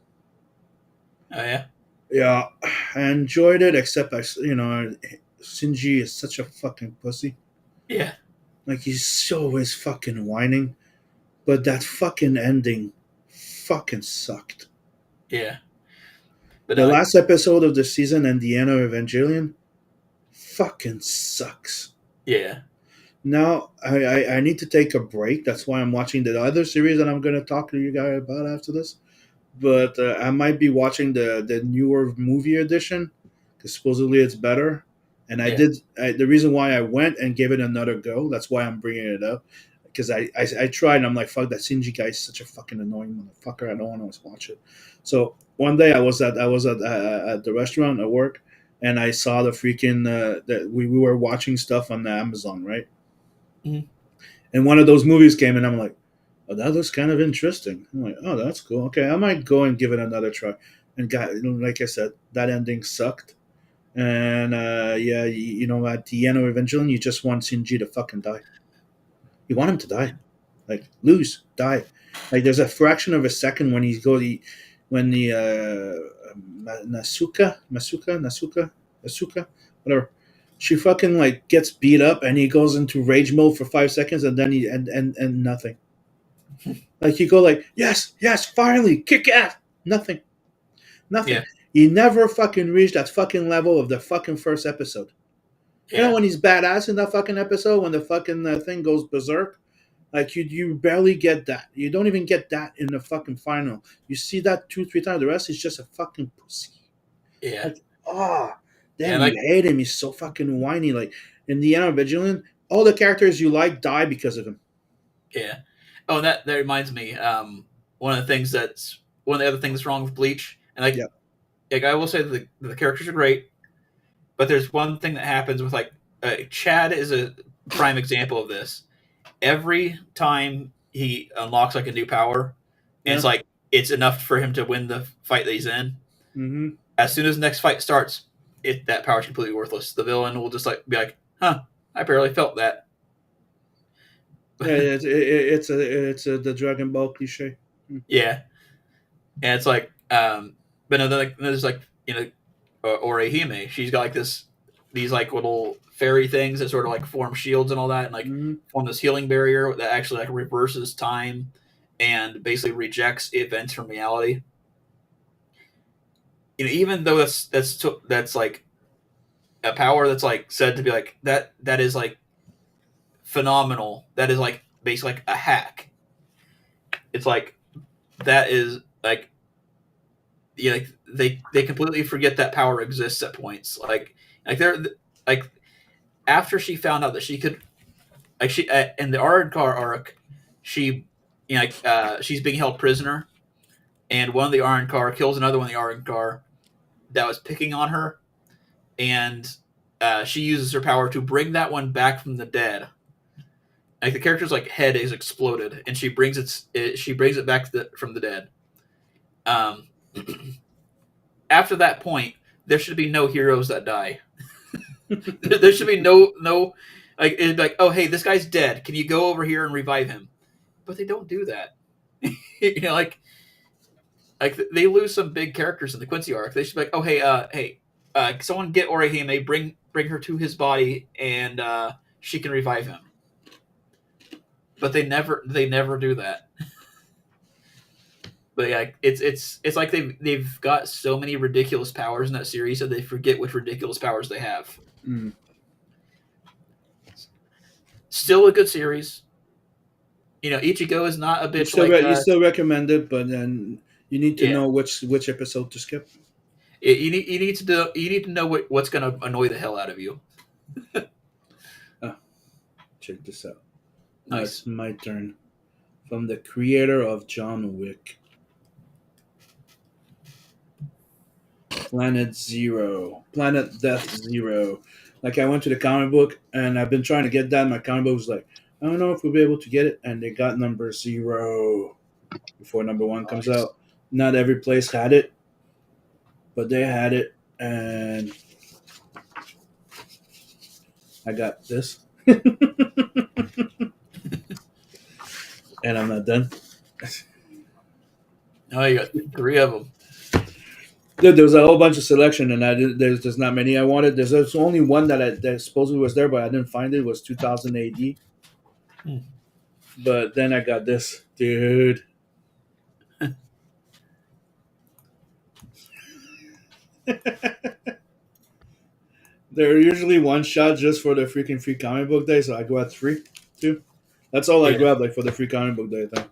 Oh yeah.
Yeah, I enjoyed it, except Shinji is such a fucking pussy.
Yeah.
Like, he's always fucking whining, but that fucking ending fucking sucked.
Yeah. But
The last episode of the season and the end of Evangelion fucking sucks.
Yeah.
Now I need to take a break. That's why I'm watching the other series that I'm going to talk to you guys about after this. But I might be watching the newer movie edition because supposedly it's better. And the reason why I went and gave it another go, that's why I'm bringing it up. Because I tried and I'm like, fuck, that Shinji guy is such a fucking annoying motherfucker. I don't want to watch it. So one day I was at the restaurant at work, and I saw the freaking that we were watching stuff on the Amazon, right?
Mhm.
And one of those movies came, and I'm like, oh, that looks kind of interesting. I'm like, oh, that's cool. Okay, I might go and give it another try. and got, like I said, that ending sucked. And yeah, at the end of Evangelion, you just want Shinji to fucking die. You want him to die, like lose, die. Like there's a fraction of a second when when the Nasuka, whatever, she fucking like gets beat up and he goes into rage mode for 5 seconds and then and nothing. Like you go like yes, finally kick ass, nothing.
Yeah.
He never fucking reached that fucking level of the fucking first episode. You know when he's badass in that fucking episode when the fucking thing goes berserk, like you barely get that. You don't even get that in the fucking final. You see that 2-3 times. The rest is just a fucking pussy.
Yeah.
Like, damn,
And, like-
you hate him. He's so fucking whiny. Like in the end of Vigilant, all the characters you like die because of him.
Yeah. Oh, and that reminds me. One of the other things that's wrong with Bleach, and like I will say that the characters are great, but there's one thing that happens with like Chad is a prime example of this. Every time he unlocks like a new power, and it's like it's enough for him to win the fight that he's in.
Mm-hmm.
As soon as the next fight starts, that power is completely worthless. The villain will just like be like, "Huh, I barely felt that."
Yeah, it's the Dragon Ball cliche.
Yeah, and it's like, but no, there's like Orihime. She's got like these like little fairy things that sort of like form shields and all that, and like form this healing barrier that actually like reverses time and basically rejects events from reality. Even though that's like a power that's like said to be like that is like phenomenal. That is like basically like a hack. It's like that is like they completely forget that power exists at points. Like they're like after she found out that she could like she in the Arrancar arc, she she's being held prisoner, and one of the Arrancar kills another one of the Arrancar that was picking on her, and she uses her power to bring that one back from the dead. Like the character's like head is exploded, and she brings it back from the dead. After that point, there should be no heroes that die. There should be no like it'd be like, oh hey, this guy's dead. Can you go over here and revive him? But they don't do that. Like they lose some big characters in the Quincy arc. They should be like, oh hey, someone get Orihime, bring her to his body, and she can revive him. But they never do that. But yeah, it's like they've got so many ridiculous powers in that series that they forget which ridiculous powers they have.
Mm.
Still a good series. Ichigo is not a bitch.
You still recommend it, but then you need to know which episode to skip.
You need to know what's going to annoy the hell out of you.
Check this out.
Nice.
It's my turn. From the creator of John Wick. Planet Death Zero. Like I went to the comic book and I've been trying to get that. My comic book was like, I don't know if we'll be able to get it. And they got number 0 before number 1 comes out. Not every place had it, but they had it. And I got this. And I'm not done.
Oh, you got 3 of them.
Dude, there was a whole bunch of selection, and there's not many I wanted. There's only one that supposedly was there, but I didn't find it. It was 2000 AD. But then I got this, dude. They're usually one shot just for the freaking free comic book day, so I go at 3, 2. That's all I grabbed, like for the free comic book day thing.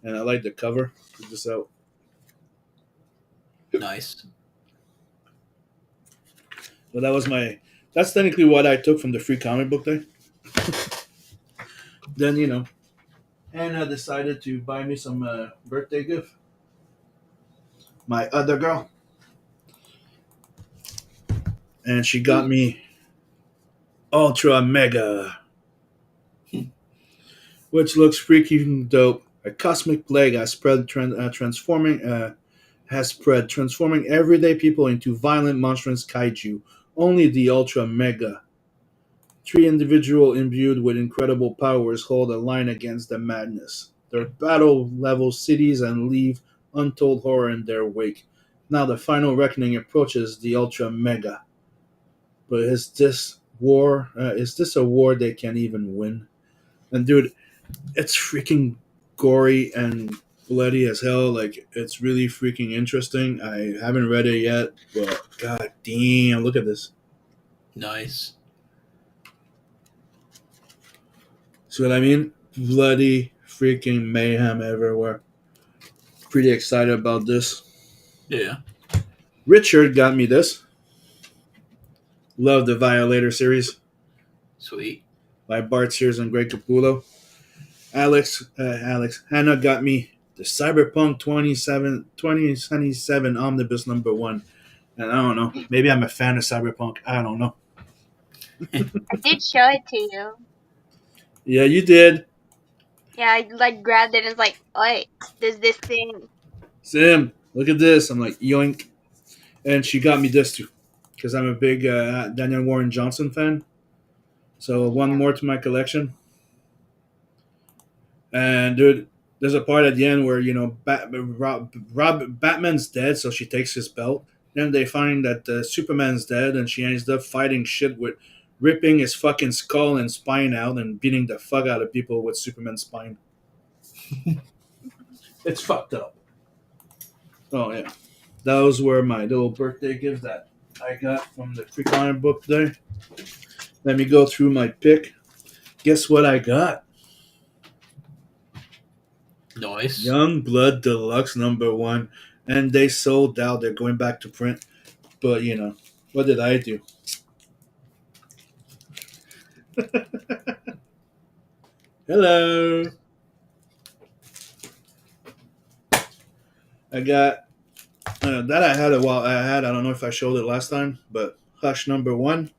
And I like the cover. Check this out.
Nice.
So that's technically what I took from the free comic book day. Then, Anna decided to buy me some birthday gift. My other girl. And she got me Ultra Mega. Which looks freaking dope. A cosmic plague has spread, transforming has spread, transforming everyday people into violent, monstrous kaiju. Only the Ultra Mega, three individuals imbued with incredible powers, hold a line against the madness. Their battle level cities and leave untold horror in their wake. Now the final reckoning approaches the Ultra Mega. But is this war? Is this a war they can't even win? And dude, it's freaking gory and bloody as hell. Like it's really freaking interesting. I haven't read it yet, but god damn, look at this.
Nice.
See what I mean? Bloody freaking mayhem everywhere. Pretty excited about this.
Yeah.
Richard got me this. Love the Violator series
Sweet.
by Bart Sears and Greg Capullo. Hannah got me the Cyberpunk 2077 Omnibus #1. And I don't know. Maybe I'm a fan of Cyberpunk. I don't know.
I did show it to you.
Yeah, you did.
Yeah, I like grabbed it and was like, "Oi, there's this thing."
Sim, look at this. I'm like, yoink. And she got me this too. Because I'm a big Daniel Warren Johnson fan. So one more to my collection. And dude, there's a part at the end where, you know, Batman's dead, so she takes his belt. Then they find that Superman's dead, and she ends up fighting shit with ripping his fucking skull and spine out and beating the fuck out of people with Superman's spine. It's fucked up. Oh, yeah. Those were my little birthday gifts that I got from the free comic book day. Let me go through my pick. Guess what I got?
Nice.
Young Blood Deluxe #1. And they sold out. They're going back to print. But, you know, what did I do? Hello. I got that I had a while. I don't know if I showed it last time, but Hush #1,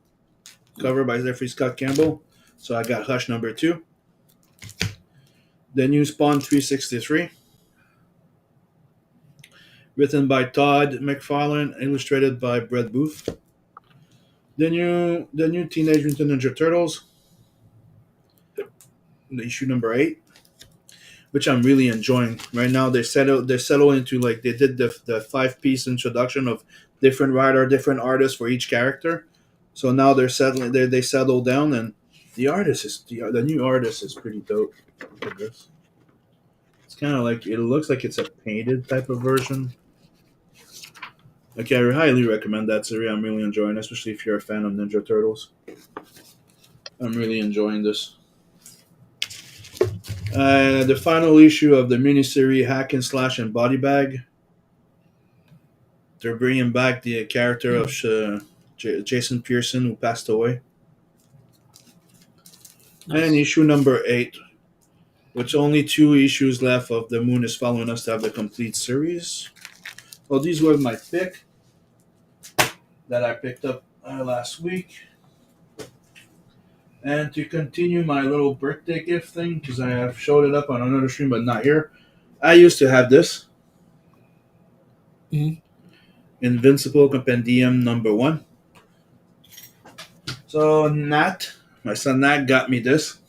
cover by Jeffrey Scott Campbell. So I got Hush #2. The new Spawn 363, written by Todd McFarlane, illustrated by Brett Booth. The new Teenage Mutant Ninja Turtles, the issue #8, which I'm really enjoying right now. They settle into like they did the 5-piece introduction of different writer, different artists for each character. So now they're settling. They settle down, and the new artist is pretty dope. Look at this. It's kind of like it looks like it's a painted type of version. Okay, I highly recommend that series. I'm really enjoying it, especially if you're a fan of Ninja Turtles. I'm really enjoying this. The final issue of the miniseries Hack and Slash and Body Bag. They're bringing back the character of Jason Pearson, who passed away.
Nice.
And issue #8, which only 2 issues left of The Moon is Following Us to have the complete series. Well, these were my pick that I picked up last week. And to continue my little birthday gift thing, because I have showed it up on another stream, but not here. I used to have this.
Mhm.
Invincible Compendium #1. So Nat, my son Nat, got me this.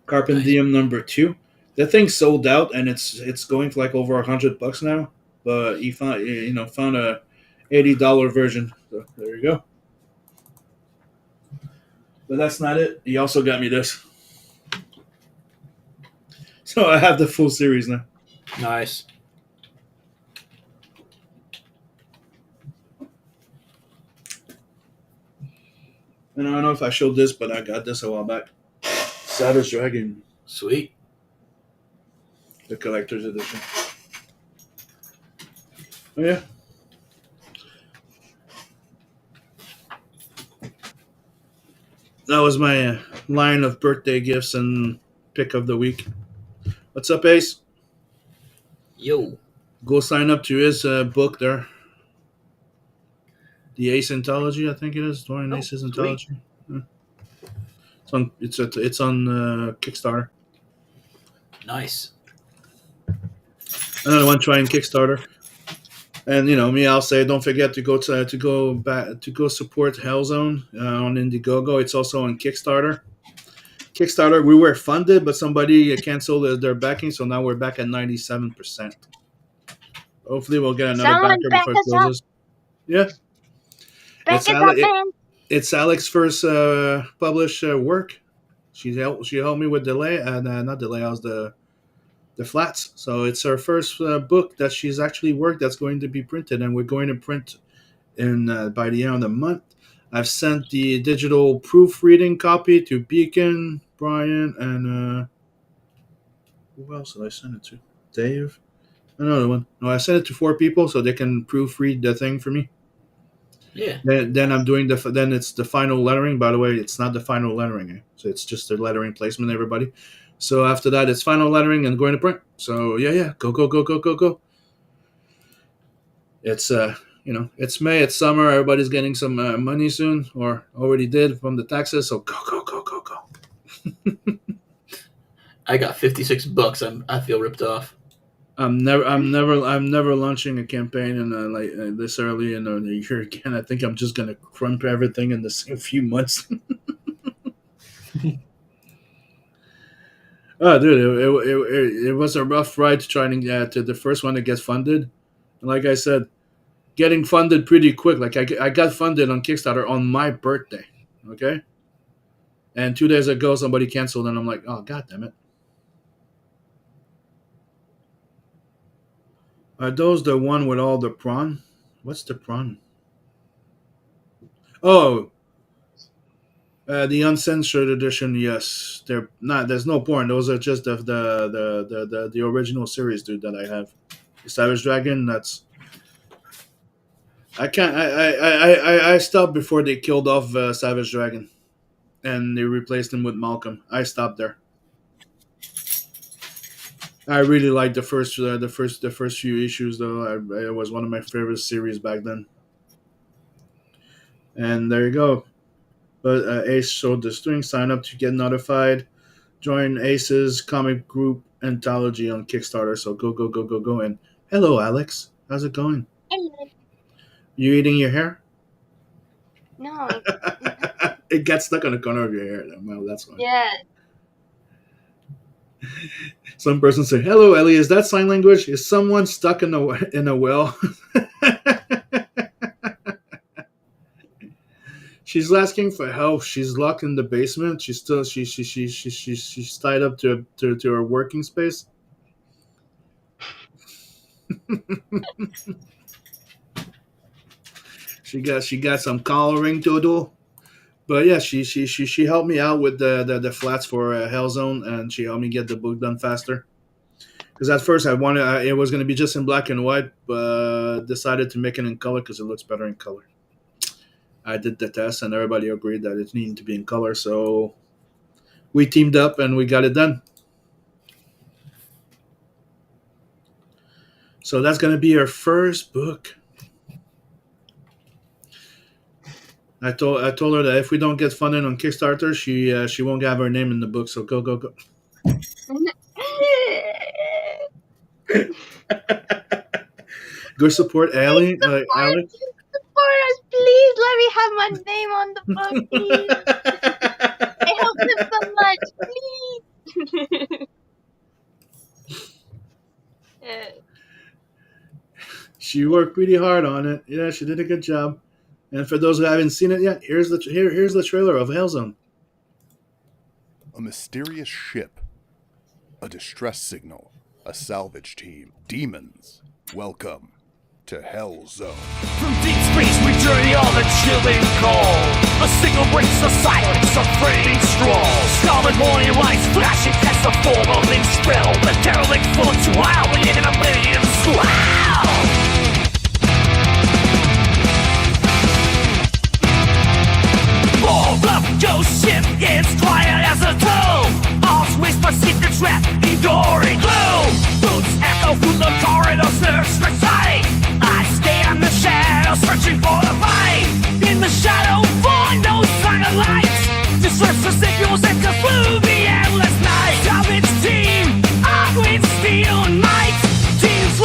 Compendium #2. That thing sold out, and it's going for like over $100 now. But he found a $80 version. So there you go. But that's not it. He also got me this. So I have the full series now.
Nice.
And I don't know if I showed this, but I got this a while back. Savage Dragon,
Sweet.
the collector's edition. Oh, yeah. That was my line of birthday gifts and pick of the week. What's up, Ace?
Yo.
Go sign up to his book there. The Ace Anthology, I think it is. Dorian
Oh,
Ace's
sweet.
Anthology. Yeah. It's on Kickstarter.
Nice.
Another one trying Kickstarter. And you know me, I'll say don't forget to go support Hellzone on Indiegogo. It's also on Kickstarter. Kickstarter, we were funded, but somebody canceled their backing, so now we're back at 97%. Hopefully, we'll get another
Someone
backer
back
before it
us up.
closes. Yeah,
Back
It's
it
Ale-
up, man.
it's Alex's first published work. She helped me with delay and not delay. I was the flats. So it's her first book that she's actually worked that's going to be printed, and we're going to print in by the end of the month. I've sent the digital proofreading copy to Beacon, Brian, and who else did I send it to? Dave? Another one. No, I sent it to 4 people so they can proofread the thing for me.
Yeah.
Then I'm doing then it's the final lettering. By the way, it's not the final lettering, so it's just the lettering placement, everybody. So after that, it's final lettering and going to print. So yeah, go. It's it's May, it's summer. Everybody's getting some money soon, or already did from the taxes. So go.
I got $56. I feel ripped off.
I'm never launching a campaign in like this early in the year again. I think I'm just gonna crump everything in the same few months. Oh, dude, it was a rough ride trying to get to the first one to get funded. And like I said, getting funded pretty quick. Like I got funded on Kickstarter on my birthday, okay? And 2 days ago, somebody canceled, and I'm like, oh, God damn it. Are those the one with all the prawn? What's the prawn? Oh, the uncensored edition. Yes, they're not. There's no porn. Those are just the original series, dude. That I have. Savage Dragon. That's. I can't. I stopped before they killed off Savage Dragon, and they replaced him with Malcolm. I stopped there. I really liked the first few issues, though. It was one of my favorite series back then. And there you go. But Ace showed this doing. Sign up to get notified. Join Ace's comic group anthology on Kickstarter. So go. And hello, Alex. How's it going?
Hello.
You eating your hair?
No.
It gets stuck on the corner of your hair. Well, that's why.
Yeah.
Some person say, "Hello, Ellie. Is that sign language? Is someone stuck in a well?" She's asking for help. She's locked in the basement. She's tied up to her working space. She got some coloring to do. But yeah, she helped me out with the flats for Hellzone, and she helped me get the book done faster. Because at first I wanted it was going to be just in black and white, but decided to make it in color because it looks better in color. I did the test, and everybody agreed that it needed to be in color, so we teamed up and we got it done. So that's going to be her first book. I told her that if we don't get funded on Kickstarter, she won't have her name in the book. So go. Go support Allie. Allie.
Support us, please. Let me have my name on the book, please. It helps him so much, please.
She worked pretty hard on it. Yeah, she did a good job. And for those who haven't seen it yet, here's the trailer of Hellzone.
A mysterious ship, a distress signal, a salvage team, demons. Welcome to Hellzone.
From deep space we journey on a chilling cold. A signal breaks the silence of fading strolls. Scarlet morning lights flashing past the foreboding spell. The derelict floats wildly in oblivion's swell. More of ghost ship is quiet as a tomb. All's whisper secret trap, enduring gloom. Boots echo through the corridors, search for sight. I stay in the shadows, searching for the fight. In the shadow, find no sign of light. Distress the signals echo through the endless night. Salvage team, armed with steel and might. Teams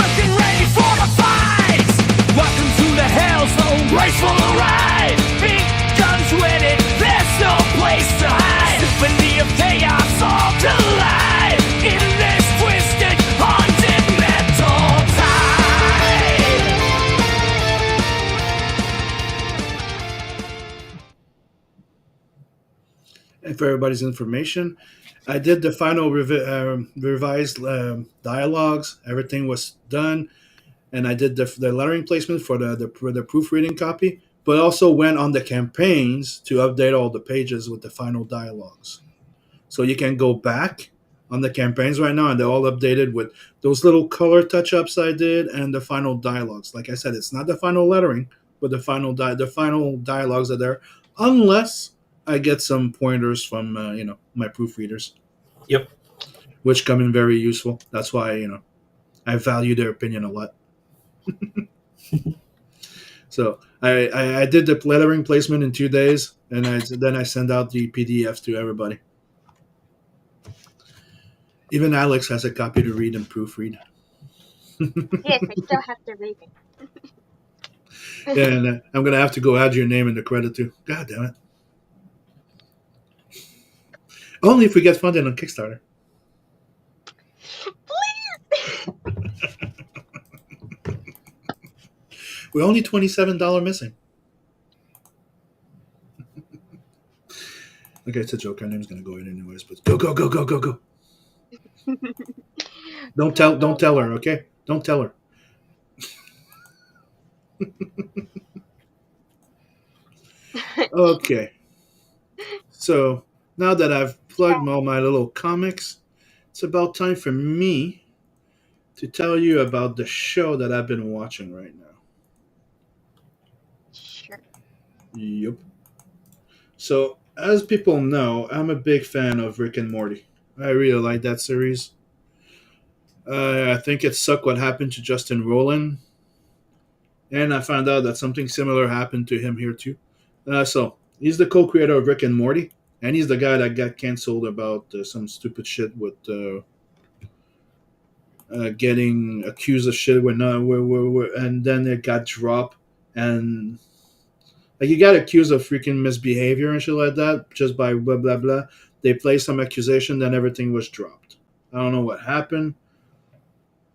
Race for the ride, big guns winning, there's no place to hide. Symphony of chaos, all collide in this twisted, haunted metal tide.
And for everybody's information, I did the final revised dialogues. Everything was done, and I did the lettering placement for the proofreading copy, but also went on the campaigns to update all the pages with the final dialogues. So you can go back on the campaigns right now, and they're all updated with those little color touch-ups I did and the final dialogues. Like I said, it's not the final lettering, but the final dialogues are there, unless I get some pointers from my proofreaders.
Yep.
Which come in very useful. That's why I value their opinion a lot. So I did the lettering placement in 2 days, and then I send out the PDF to everybody. Even Alex has a copy to read and proofread.
Yes, I still have to read it.
And I'm gonna have to go add your name in the credit too. God damn it! Only if we get funded on Kickstarter.
Please.
We're only $27 missing. Okay, it's a joke. Her name's gonna go in anyways, but go. Don't tell her, okay? Don't tell her. Okay. So now that I've plugged all my little comics, it's about time for me to tell you about the show that I've been watching right now.
Sure.
Yep. So, as people know, I'm a big fan of Rick and Morty. I really like that series. I think it sucked what happened to Justin Roiland. And I found out that something similar happened to him here too. So, he's the co-creator of Rick and Morty. And he's the guy that got canceled about some stupid shit with getting accused of shit and then it got dropped. And like he got accused of freaking misbehavior and shit like that just by blah, blah, blah. They placed some accusation, then everything was dropped. I don't know what happened,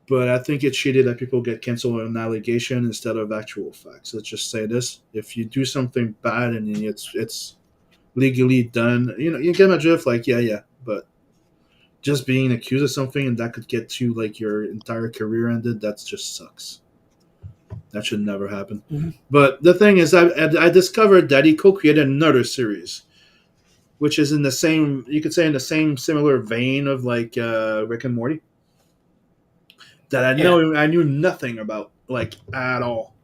but I think it's shitty that people get canceled on an allegation instead of actual facts. Let's just say this. If you do something bad and it's legally done, you get my drift, like, yeah, but just being accused of something and that could get you, like, your entire career ended, that just sucks. That should never happen.
Mm-hmm.
But the thing is, I discovered that he co-created another series, which is in the same, you could say in the same similar vein of like Rick and Morty, that I knew nothing about, like, at all,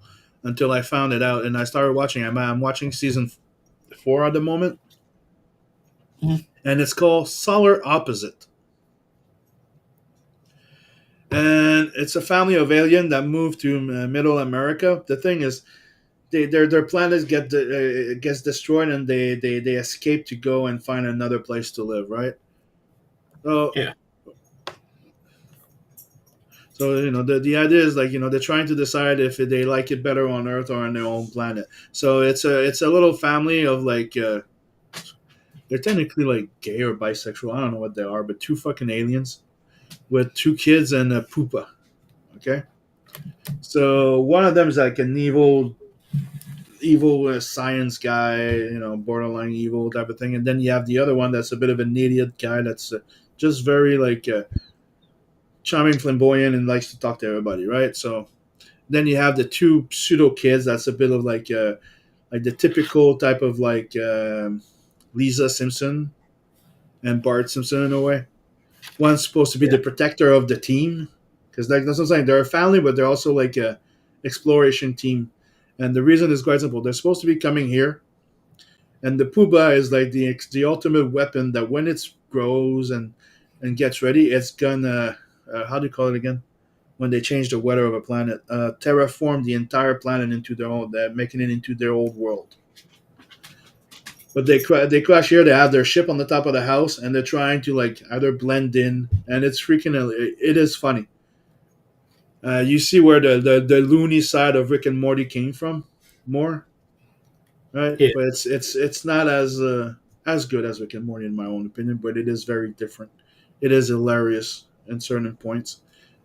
until I found it out and I started watching. I'm watching season 4 at the moment, and it's called Solar Opposite. And it's a family of alien that moved to Middle America. The thing is, their planet gets destroyed, and they escape to go and find another place to live, right? So
Yeah.
So the idea is, like, they're trying to decide if they like it better on Earth or on their own planet. So it's a little family of, like, they're technically like gay or bisexual. I don't know what they are, but 2 fucking aliens with 2 kids and a poopa. Okay, so one of them is like an evil science guy, borderline evil type of thing, and then you have the other one that's a bit of an idiot guy that's just very, like, charming, flamboyant, and likes to talk to everybody, right? So then you have the 2 pseudo kids that's a bit of like the typical type of, like, Lisa Simpson and Bart Simpson in a way. One's supposed to be the protector of the team, because, like, that's what I'm saying. They're a family, but they're also like a exploration team. And the reason is quite simple. They're supposed to be coming here, and the Pooba is like the ultimate weapon that when it grows and gets ready, it's gonna how do you call it again? When they change the weather of a planet, terraform the entire planet into their own, making it into their old world. But they crash here. They have their ship on the top of the house, and they're trying to, like, either blend in, and it's freaking. It is funny. You see where the loony side of Rick and Morty came from. more, right?
Yeah.
But it's not as good as Rick and Morty in my own opinion, but it is very different. It is hilarious in certain points,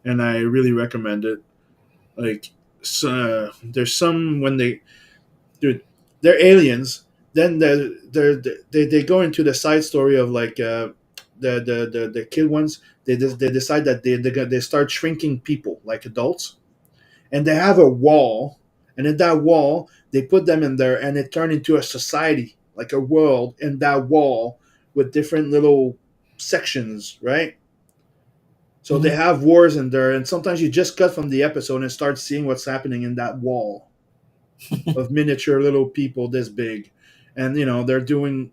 and I really recommend it. Like, there's some when dude, they're aliens. Then they go into the side story of like the kid ones. They decide that they start shrinking people like adults, and they have a wall, and in that wall they put them in there, and it turned into a society, like a world in that wall with different little sections, right? So they have wars in there, and sometimes you just cut from the episode and start seeing what's happening in that wall of miniature little people this big, and they're doing.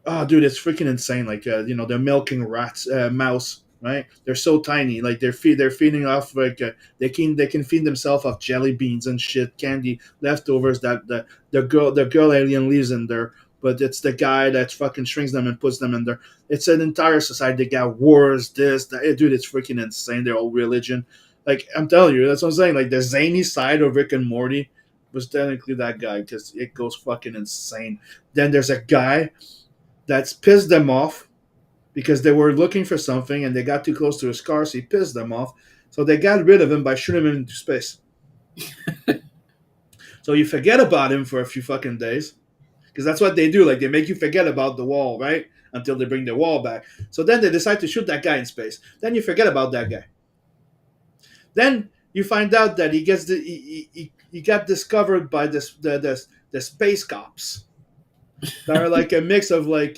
Oh, dude, it's freaking insane! Like, they're milking rats, mouse, right? They're so tiny. Like they're feeding off like they can feed themselves off jelly beans and shit, candy leftovers that the girl alien leaves in there. But it's the guy that fucking shrinks them and puts them in there. It's an entire society. They got wars, this, that. Dude, it's freaking insane. They're all religion. Like I'm telling you, that's what I'm saying. Like the zany side of Rick and Morty was technically that guy because it goes fucking insane. Then there's a guy that's pissed them off because they were looking for something and they got too close to his car, so he pissed them off. So they got rid of him by shooting him into space. So you forget about him for a few fucking days because that's what they do. Like they make you forget about the wall, right? Until they bring the wall back. So then they decide to shoot that guy in space. Then you forget about that guy. Then you find out that he got discovered by the space cops. That are like a mix of like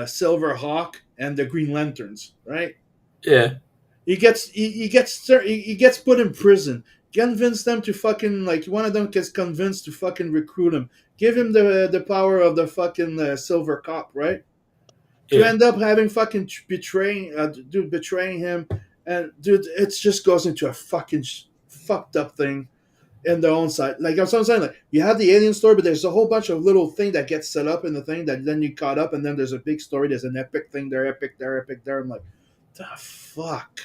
Silver Hawk and the Green Lanterns, right?
Yeah.
He gets put in prison. Convince them to fucking like one of them gets convinced to fucking recruit him. Give him the power of the fucking Silver Cop, right? To
Yeah.
end up having fucking betraying him, and dude, it just goes into a fucking fucked up thing. In their own side, like I'm saying, like you have the alien story, but there's a whole bunch of little thing that gets set up in the thing that then you caught up, and then there's a big story. There's an epic thing there, epic there, epic there. I'm like, the fuck,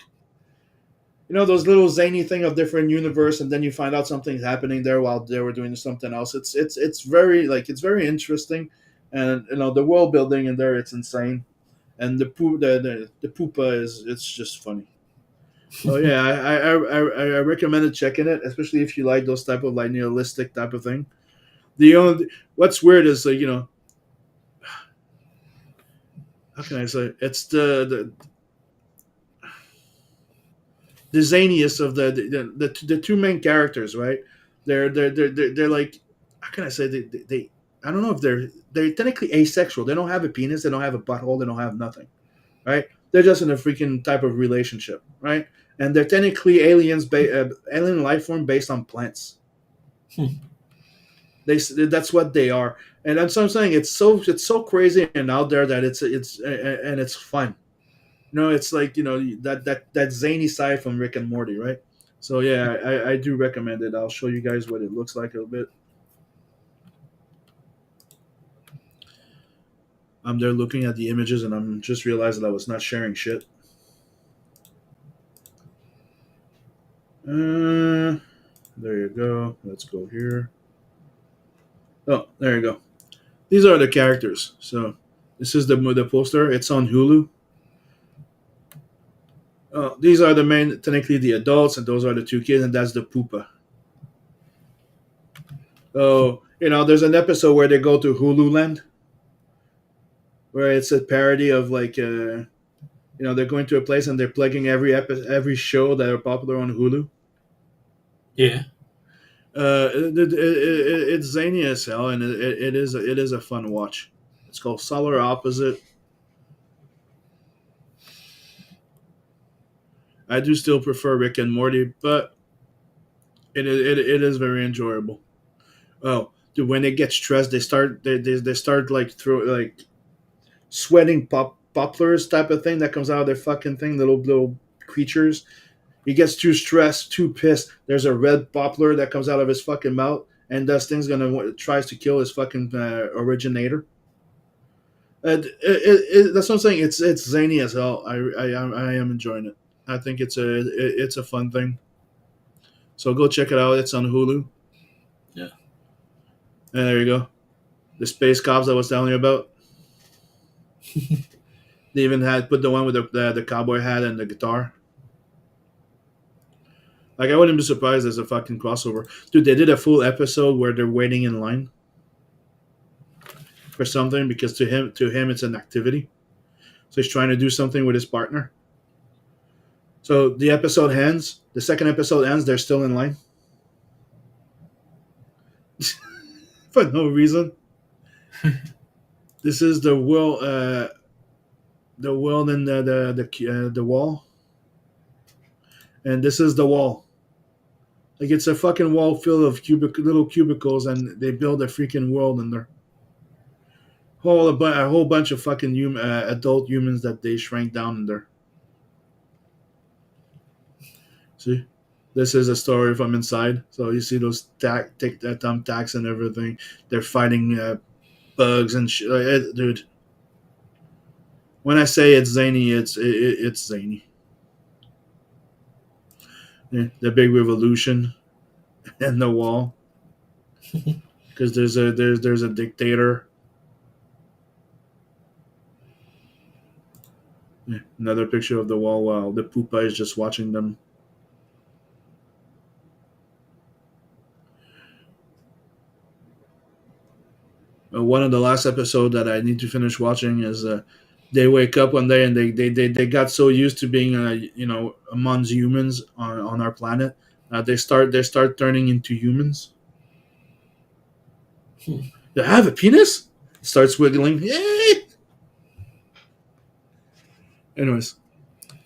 those little zany thing of different universe, and then you find out something's happening there while they were doing something else. It's very it's very interesting, and the world building in there, it's insane, and the poopa it's just funny. So yeah, I recommended checking it, especially if you like those type of like nihilistic type of thing. The only what's weird is like how can I say it's the zaniest of the two main characters, right? They're like how can I say they I don't know if they're technically asexual. They don't have a penis, they don't have a butthole, they don't have nothing, right? They're just in a freaking type of relationship, right? And they're technically alien life form based on plants. That's what they are, and that's what I'm saying. It's so crazy and out there that it's fun. It's like that zany side from Rick and Morty, right? So yeah, I do recommend it. I'll show you guys what it looks like a bit. I'm there looking at the images, and I'm just realizing I was not sharing shit. There you go. Let's go here. Oh, there you go. These are the characters. So this is the poster. It's on Hulu. These are the main, technically the adults, and those are the two kids, and that's the poopa. So there's an episode where they go to Hulu Land, where it's a parody of like they're going to a place and they're plugging every show that are popular on Hulu.
Yeah.
It's zany as hell, and it is a fun watch. It's called Solar Opposite. I do still prefer Rick and Morty, but it is very enjoyable. Oh, dude, when they get stressed, they start like sweating poplars type of thing that comes out of their fucking thing, little creatures. He gets too stressed, too pissed. There's a red poplar that comes out of his fucking mouth, and this thing's tries to kill his fucking originator. That's what I'm saying. It's zany as hell. I am enjoying it. I think it's a fun thing. So go check it out. It's on Hulu. And there you go. The space cops I was telling you about. They even had put the one with the cowboy hat and the guitar. Like I wouldn't be surprised as a fucking crossover, dude. They did a full episode where they're waiting in line for something because to him it's an activity. So he's trying to do something with his partner. So the episode ends. The second episode ends. They're still in line for no reason. This is the world. The world and the wall. And this is the wall. Like it's a fucking wall filled of little cubicles, and they build a freaking world in there. A whole bunch of fucking adult humans that they shrank down in there. See, this is a story from inside. So you see those thumbtacks and everything. They're fighting bugs and shit, dude. When I say it's zany, it's zany. Yeah, the big revolution and the wall, because there's a dictator. Yeah, another picture of the wall while the pupa is just watching them. One of the last episodes that I need to finish watching is they wake up one day and they got so used to being amongst humans on our planet, they start turning into humans. They have a penis. Starts wiggling. Yay! Anyways,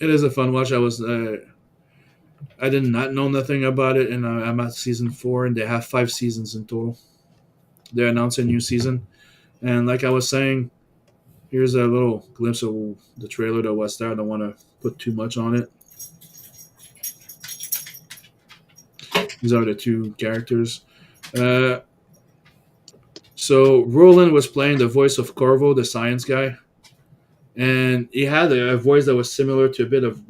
it is a fun watch. I did not know nothing about it, and I'm at season 4, and they have 5 seasons in total. They announced a new season, and like I was saying, here's a little glimpse of the trailer that was there. I don't want to put too much on it. These are the 2 characters. So Roland was playing the voice of Corvo, the science guy, and he had a voice that was similar to a bit of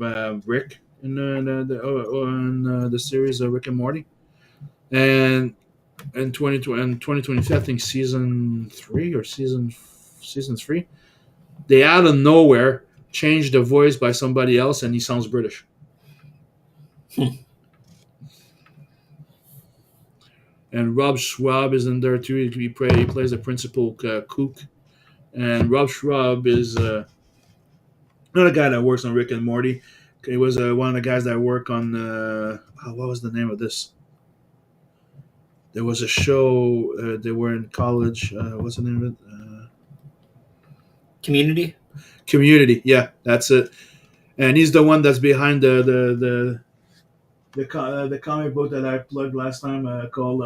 Rick in the series Rick and Morty. And in 2020, I think season 3 or season 3, they out of nowhere changed the voice by somebody else, and he sounds British. And Rob Schwab is in there too. He plays the principal kook. And Rob Schwab is not a guy that works on Rick and Morty. He was one of the guys that work on what was the name of this? There was a show. They were in college. What's the name of it?
Community.
Community. Yeah, that's it. And he's the one that's behind the comic book that I plugged last time called.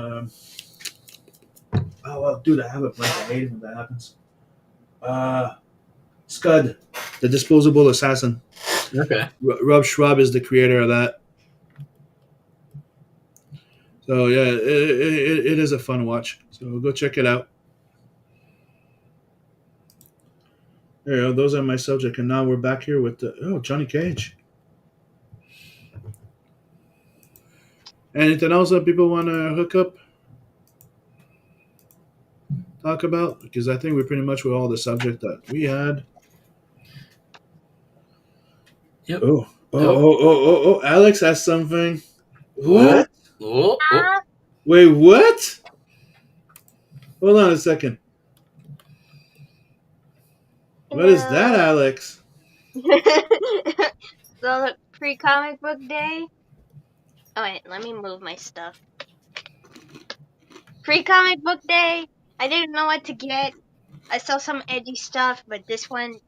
Dude, I have a blank. I hate it when that happens. Scud, the Disposable Assassin.
Okay.
Rob Schwab is the creator of that. So yeah, it is a fun watch. So go check it out. There you go. Those are my subject, and now we're back here with Johnny Cage. Anything else that people want to hook up, talk about? Because I think we're pretty much with all the subject that we had.
Yep.
Oh! Alex has something. What?
Oh.
Wait, what? Hold on a second. What is that, Alex?
So pre-comic book day. Oh wait, let me move my stuff. Pre-comic book day. I didn't know what to get. I saw some edgy stuff, but this one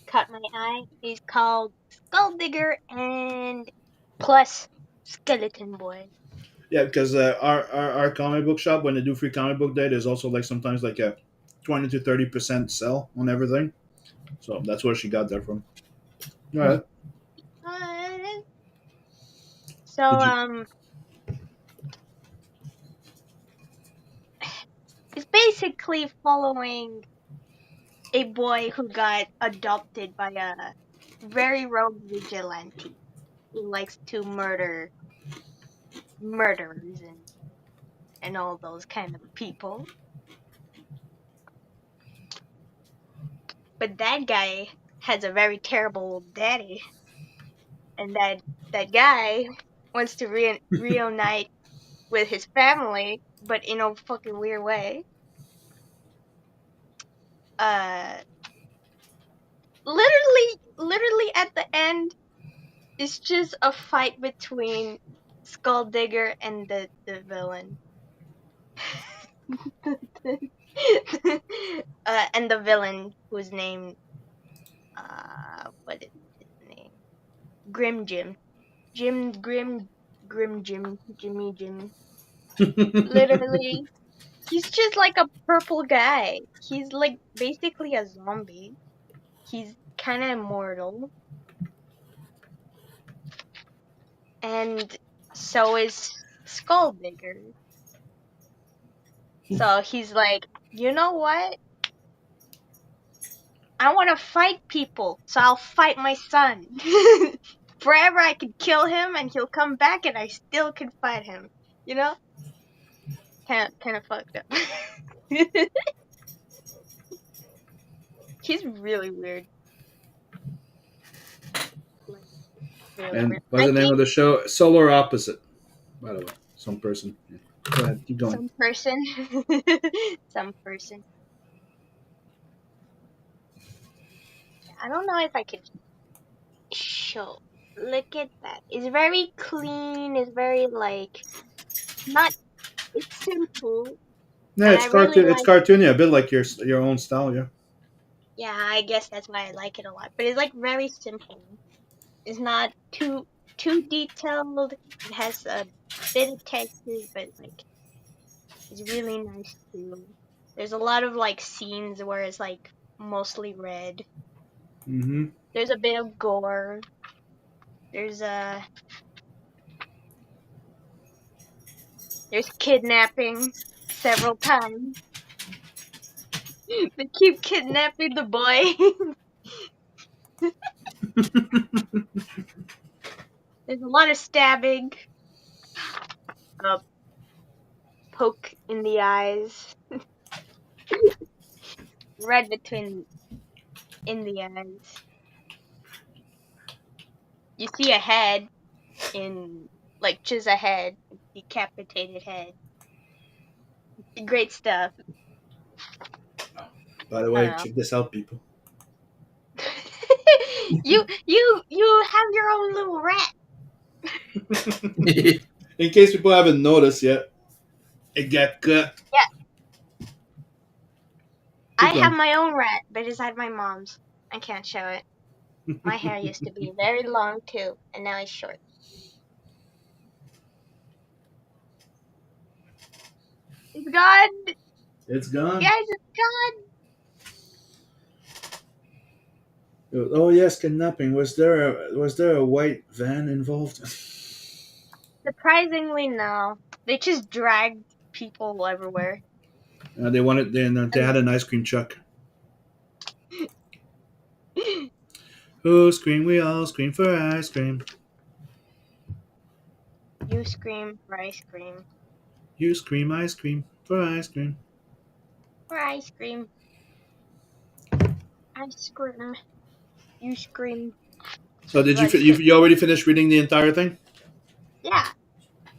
caught my eye. He's called Skull Digger and plus Skeleton Boy.
Yeah, because our comic book shop, when they do free comic book day, there's also like sometimes like a 20 to 30% sell on everything. So that's where she got that from. All right.
So it's basically following a boy who got adopted by a very rogue vigilante who likes to murder murderers and and all those kind of people. But that guy has a very terrible daddy, and that guy wants to reunite with his family, but in a fucking weird way. Literally at the end, it's just a fight between Skulldigger and the villain. And the villain who's named what is his name? Grim Jim. Grim Jim. Jimmy Jim. Literally, he's just like a purple guy. He's like basically a zombie. He's kind of immortal. And so is Skulldigger. So he's like, you know what? I want to fight people, so I'll fight my son. Forever I could kill him and he'll come back and I still can fight him. You know? Kind of fucked up. He's really weird. Really
And
weird.
what's the
I
name
think
of the show? Solar Opposite. By the way, some person. Yeah. Go ahead, keep going.
some person. Some person. I don't know if I could show. Look at that. It's very clean. It's very like not. It's simple.
Yeah,
And
it's
I really
cartoon. It's cartoony, a bit like your own style. Yeah.
Yeah, I guess that's why I like it a lot. But it's like very simple. It's not too detailed. It has a bit of textures, but like it's really nice too. There's a lot of like scenes where it's like mostly red.
Mm-hmm.
There's a bit of gore. There's kidnapping several times. They keep kidnapping the boy. There's a lot of stabbing. Poke in the eyes. Red between in the eyes. You see a head in like just a head, decapitated head. Great stuff.
By the way,
Wow.
check this out, people.
you have your own little rat.
In case people haven't noticed yet, it got cut.
I
Keep
have
going.
my own rat, but it's at my mom's. I can't show it. My hair used to be very long too, and now it's short. It's gone,
It's gone.
guys. It's gone.
Oh yes, kidnapping. Was there a white van involved?
Surprisingly, no. They just dragged people everywhere.
They wanted. They had an ice cream truck. Oh, scream! We all scream for ice cream.
You scream for ice cream.
You scream ice cream for ice cream.
For ice cream. I scream. You scream.
So did you already finished reading the entire thing?
Yeah.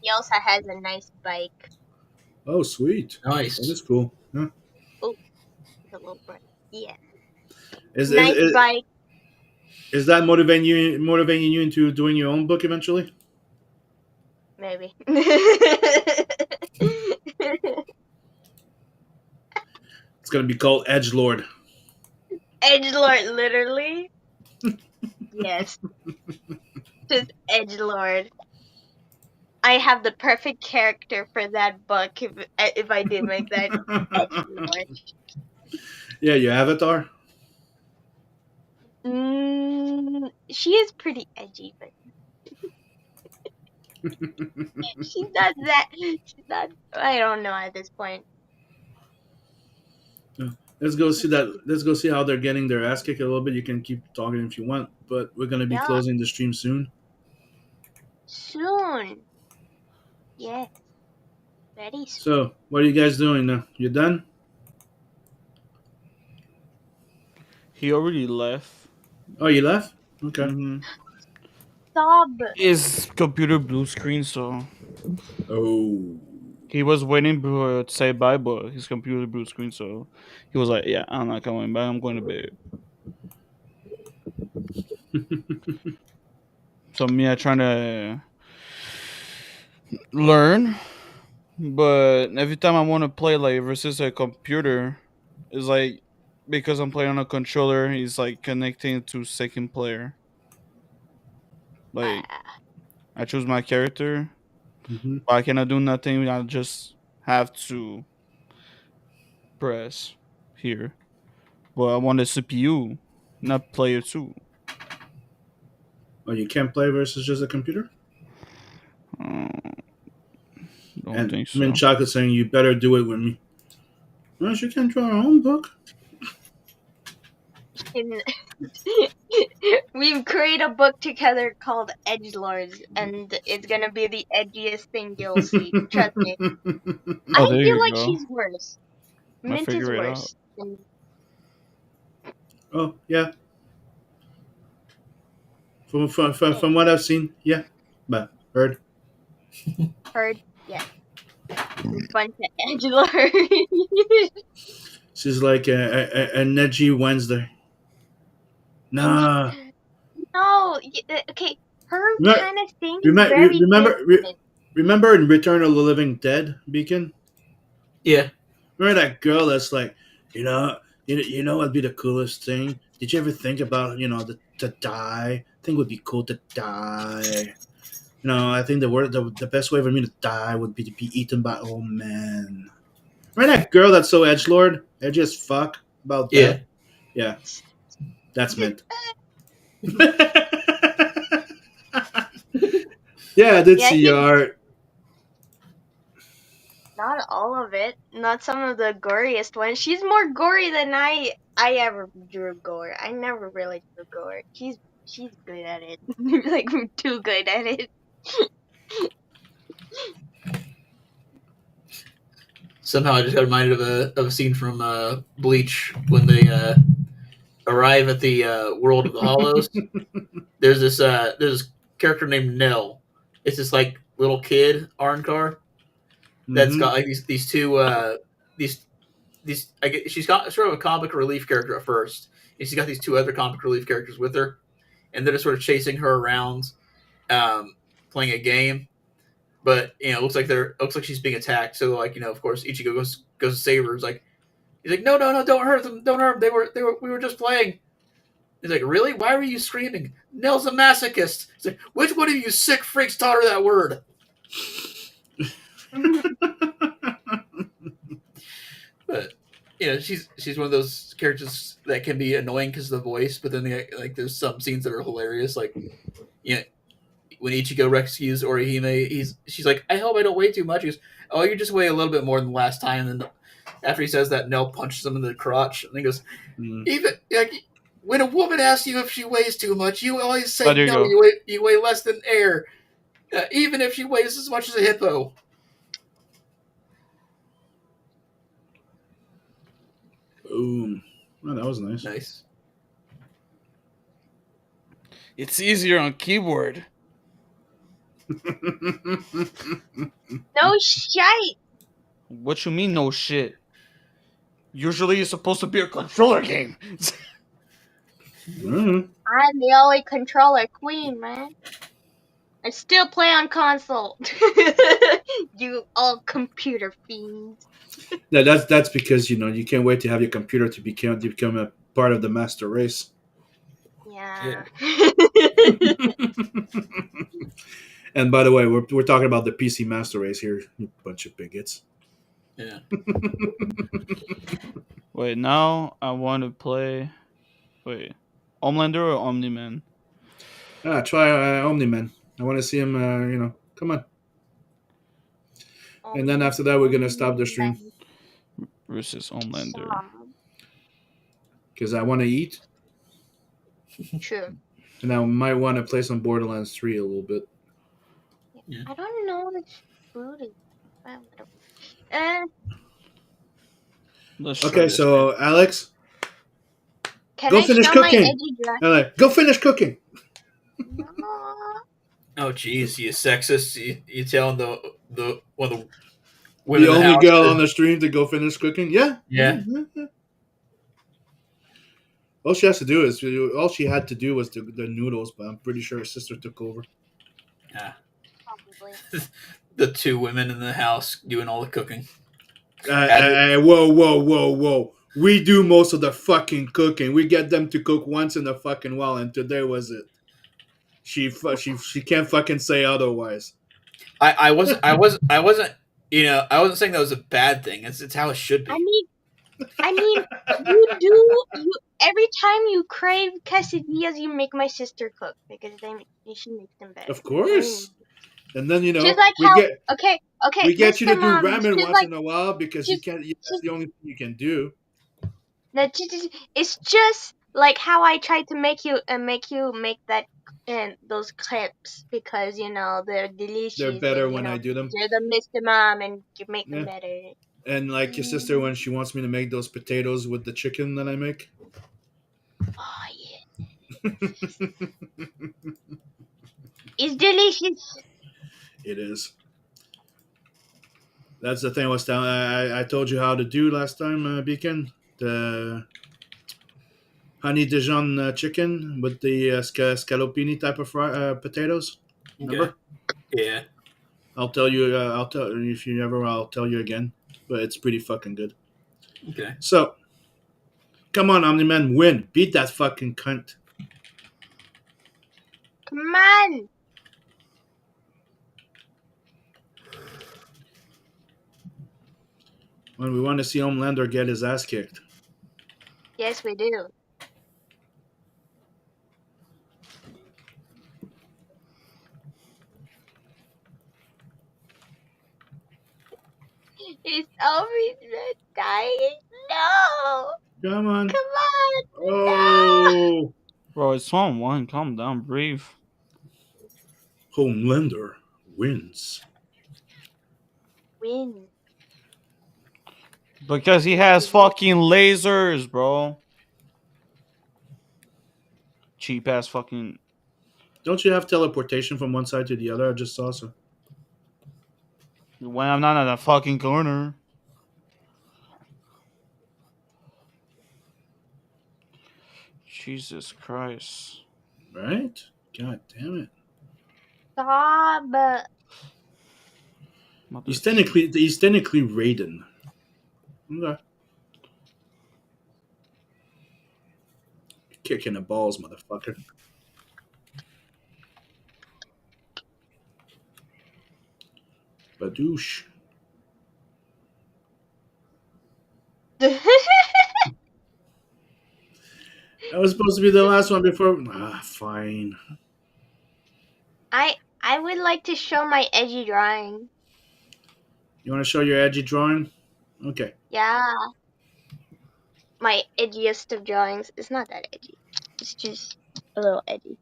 He also has a nice bike.
Oh, sweet.
Nice.
That is cool. Huh?
The little bike. Yeah.
Is,
Nice
is,
bike.
is that motivating you into doing your own book eventually?
Maybe.
It's gonna be called Edgelord.
Edgelord, literally. Yes. Just Edgelord. I have the perfect character for that book if I did make that Edgelord.
Yeah, your avatar.
She is pretty edgy, but she's not that. She's not. I don't know at this point.
Let's go see that. Let's go see how they're getting their ass kicked a little bit. You can keep talking if you want, but we're gonna be
Yeah.
closing the stream soon.
Soon. Yes. Ready?
So, what are you guys doing now? You done?
He already left.
Oh, you left? Okay.
Mm-hmm.
Stop.
His computer blue screen, so
Oh.
he was waiting to say bye, but his computer blue screen, so he was like, "Yeah, I'm not coming back. I'm going to bed." So me, I trying to learn, but every time I want to play like versus a computer, it's like because I'm playing on a controller, it's like connecting to second player. Like I choose my character,
Mhm.
but I cannot do nothing. I just have to press here. But I want a CPU, not player two.
Oh, you can't play versus just a computer?
Don't
And
think
Mint
so.
Chocolate saying you better do it with me. Well, she can draw her own book.
In- We've created a book together called Edgelords, and it's gonna be the edgiest thing you'll see. Trust me.
Oh,
I
there
feel
you
like
go.
she's worse.
I
Mint is
figure it out.
worse. than-
Oh, yeah. From what I've seen, yeah. But heard.
Heard? Yeah. Bunch of Edgelords.
She's like a Neji Wednesday. Nah.
No, okay. Her
No,
kind of thing is very
Remember,
different.
remember in Return of the Living Dead, Beacon?
Yeah.
Remember that girl that's like, you know what'd be the coolest thing? Did you ever think about, to die? I think it would be cool to die. I think the best way for me to die would be to be eaten by old men. Remember that girl that's so edgelord, edgy as fuck about
Yeah.
that? Yeah, that's Mint. Yeah, I did
Yeah, I
see
think-
your art.
Not all of it. Not some of the goriest ones. She's more gory than I ever drew gore. I never really drew gore. She's good at it. Like too good at it.
Somehow I just got reminded of a scene from Bleach when they arrive at the world of the Hollows. There's this character named Nell. It's this like little kid Arnkar that's
Mhm.
got like these two these I guess she's got sort of a comic relief character at first, and she's got these two other comic relief characters with her, and they're just sort of chasing her around, playing a game. But it looks like she's being attacked. So like of course Ichigo goes to save her. He's like, no, don't hurt them, don't hurt them. We were just playing. He's like, really? Why were you screaming? Nell's a masochist. He's like, which one of you sick freaks taught her that word? But she's one of those characters that can be annoying because of the voice, but then there's some scenes that are hilarious. Like, when Ichigo rescues Orihime, she's like, I hope I don't weigh too much. He goes, oh, you just weigh a little bit more than last time. And after he says that, Nell punches him in the crotch, and he goes, even like when a woman asks you if she weighs too much, you always say
there you
no.
go.
You weigh less than air, even if she weighs as much as a hippo.
Boom. Oh, that was nice.
Nice.
It's easier on keyboard.
No shite.
What you mean, no shit? Usually, it's supposed to be a controller game.
Mhm.
I'm the only controller queen, man. I still play on console. You all computer fiends.
Yeah, that's because you can't wait to have your computer to become a part of the master race.
Yeah.
And by the way, we're talking about the PC master race here, you bunch of bigots.
Yeah.
Wait, now I want to play. Wait, Homelander or Omni-Man?
Try Omni-Man. I want to see him. Come on. And then after that, we're gonna stop the stream
Versus Homelander.
because I want to eat,
True.
and I might want to play some Borderlands 3 a little bit.
I don't know what food is. Well, whatever.
Let's try
Okay,
this,
so Alex,
Can
go
I
finish
show my
cooking.
edgy drawing?
Alex, go finish cooking.
No.
Oh, jeez, you sexist! You telling the one of the
The
women in the
only
house
girl
to-
on the stream to go finish cooking. Yeah.
Yeah.
All she has to do is all she had to do was the noodles, but I'm pretty sure her sister took over.
Probably.
the two women in the house doing all the cooking.
Whoa. We do most of the fucking cooking. We get them to cook once in a fucking while, and today was it. She can't fucking say otherwise.
I wasn't I wasn't saying that was a bad thing. It's how it should be.
I mean, you every time you crave quesadillas, you make my sister cook because she makes them better.
Of course. And then
Just like how okay,
we get you to
Mr.
do
Mom,
ramen
just
once
like
in a while because you can't. That's the only thing you can do.
it's just like how I tried to make you make that and those clips because they're delicious.
They're better
and,
when I do them.
You're the Mr. Mom and you make them
Yeah.
better.
And like your sister when she wants me to make those potatoes with the chicken that I make.
Oh yeah, it's delicious.
It is. That's the thing I was telling. I told you how to do last time, Beacon. The honey Dijon chicken with the scallopini type of potatoes. Remember?
Yeah.
I'll tell you. I'll tell if you ever. I'll tell you again. But it's pretty fucking good.
Okay.
So, come on, Omni-Man, win. Beat that fucking cunt.
Come on.
When we want to see Homelander get his ass kicked.
Yes, we do. It's always dying. No.
Come on.
Come on.
Oh.
bro. It's 1-1. Calm down, breathe.
Homelander wins.
Win.
Because he has fucking lasers, bro. Cheap ass fucking.
Don't you have teleportation from one side to the other? I just saw some.
When I'm not in the fucking corner. Jesus Christ.
Right? God damn it.
Stop.
He's technically Raiden. Okay. Kicking the balls, motherfucker. Badoosh. That was supposed to be the last one before. Ah, fine.
I would like to show my edgy drawing.
You want to show your edgy drawing? Okay.
Yeah. My edgiest of drawings. It's not that edgy. It's just a little edgy.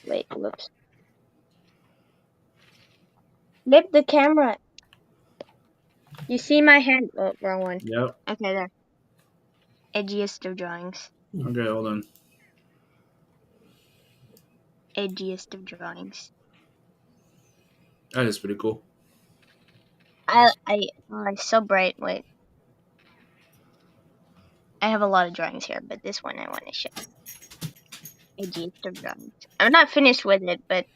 Wait, whoops. Flip the camera. You see my hand? Oh, wrong one.
Yep.
Okay, there. Edgiest of drawings.
Okay, hold on.
Edgiest of drawings.
That is pretty cool.
Oh, it's so bright. Wait. I have a lot of drawings here, but this one I want to show. Edgiest of drawings. I'm not finished with it, but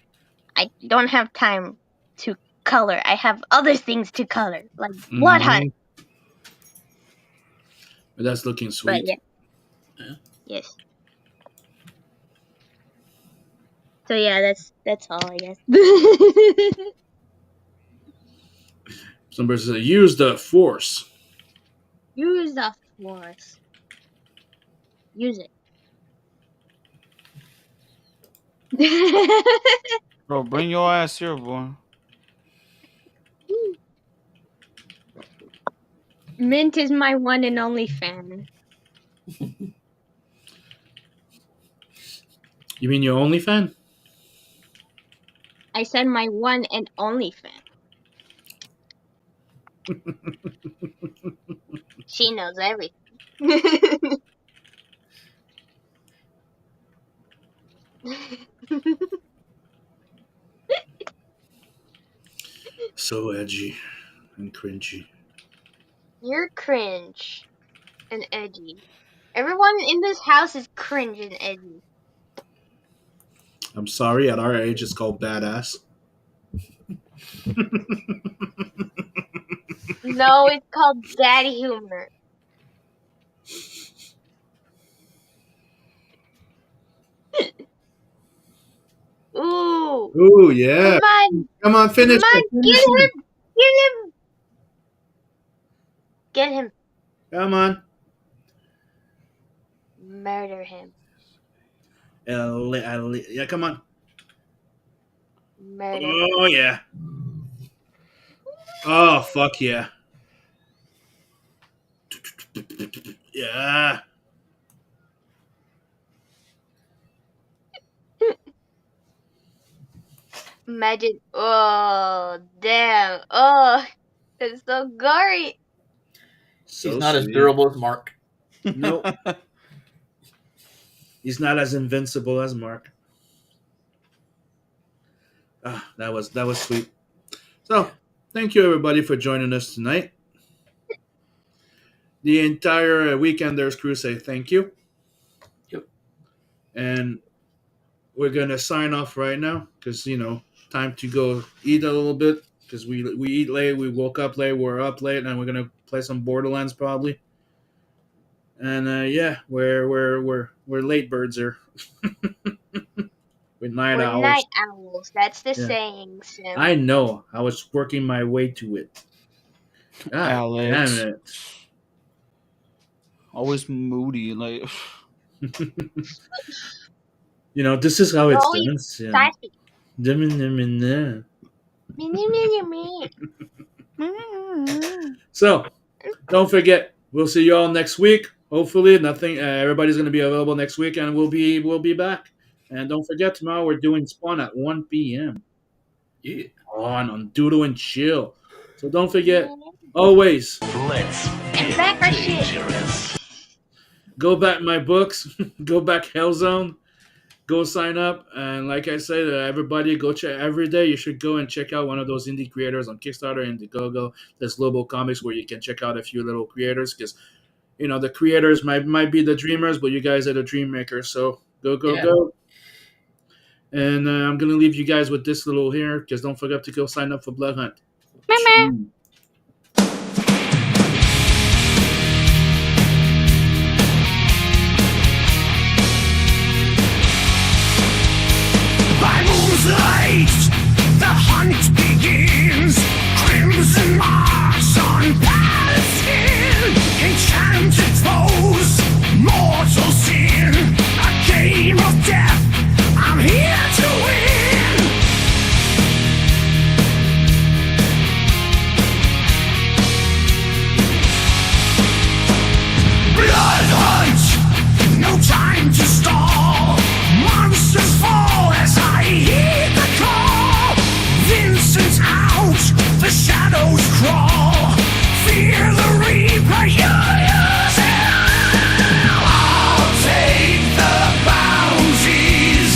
I don't have time to color. I have other things to color, like Blood Hunt.
But that's looking
But
sweet.
yeah.
Yeah.
Yes. So yeah, that's all I guess.
Somebody says, use the force.
Use the force. Use it.
Bro, bring your ass here, boy.
Mint is my one and only fan.
You mean your only fan?
I said my one and only fan. She knows everything.
So edgy and cringy.
You're cringe and edgy. Everyone in this house is cringe and edgy.
I'm sorry, at our age, it's called badass.
No, it's called daddy humor. Ooh.
Ooh, yeah.
Come on,
Finish
come
it.
on,
Finish
get
it.
him! Get him! Get him.
Come on.
Murder him.
Yeah, come on.
Murder him.
Oh, yeah. Oh, fuck yeah. Yeah.
Imagine. Oh, damn. Oh, it's so gory.
So
He's not as
sweet.
durable as Mark.
Nope. He's not as invincible as Mark. Ah, that was sweet. So, thank you everybody for joining us tonight. The entire Weekenders crew say thank you.
Yep.
And we're gonna sign off right now because time to go eat a little bit because we eat late. We woke up late. We're up late, and we're gonna play some Borderlands probably. And yeah, we're late birds here. With 9
We're
hours.
night owls. That's the
Yeah.
saying, Sim.
I know. I was working my way to it. God
Alex.
damn it.
Always moody, like.
This is how it's
Always
done.
Sassy.
So, don't forget, we'll see you all next week. Hopefully, everybody's going to be available next week, and we'll be back. And don't forget, tomorrow we're doing Spawn at 1 p.m.
Yeah.
on Doodle and Chill. So don't forget, always
Let's
And back our
get
shit.
dangerous.
go back my books, go back Hellzone, go sign up, and like I said, everybody go check every day. You should go and check out one of those indie creators on Kickstarter, Indiegogo. There's Lobo Comics where you can check out a few little creators because the creators might be the dreamers, but you guys are the dream makers. So go. And I'm gonna leave you guys with this little here because don't forget to go sign up for Blood Hunt.
By moonlight, the hunt begins. Crimson marks on pallid skin. Enchanted foes, mortal sin. A game of death, I'm here to win. Blood hunt, no time to stall. Monsters fall as I heed the call. Vincent's out, the shadows crawl. Fear the reaper, you use hell. I'll take the bounties,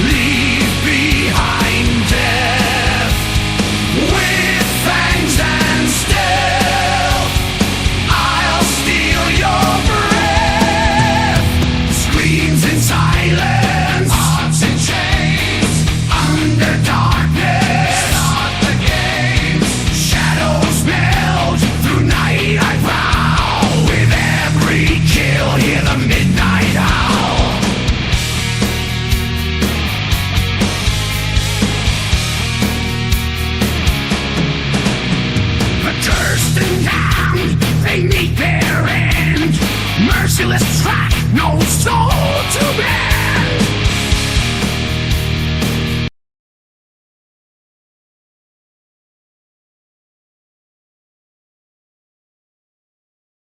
leave behind death. With fangs and stealth, I'll steal your breath. Screams in silence, hearts in chains. Under darkness, start the games. Shadows meld through night, I vow. With every kill, hear the midnight howl. The cursed and damned, they meet their end. Merciless track, no soul to bend.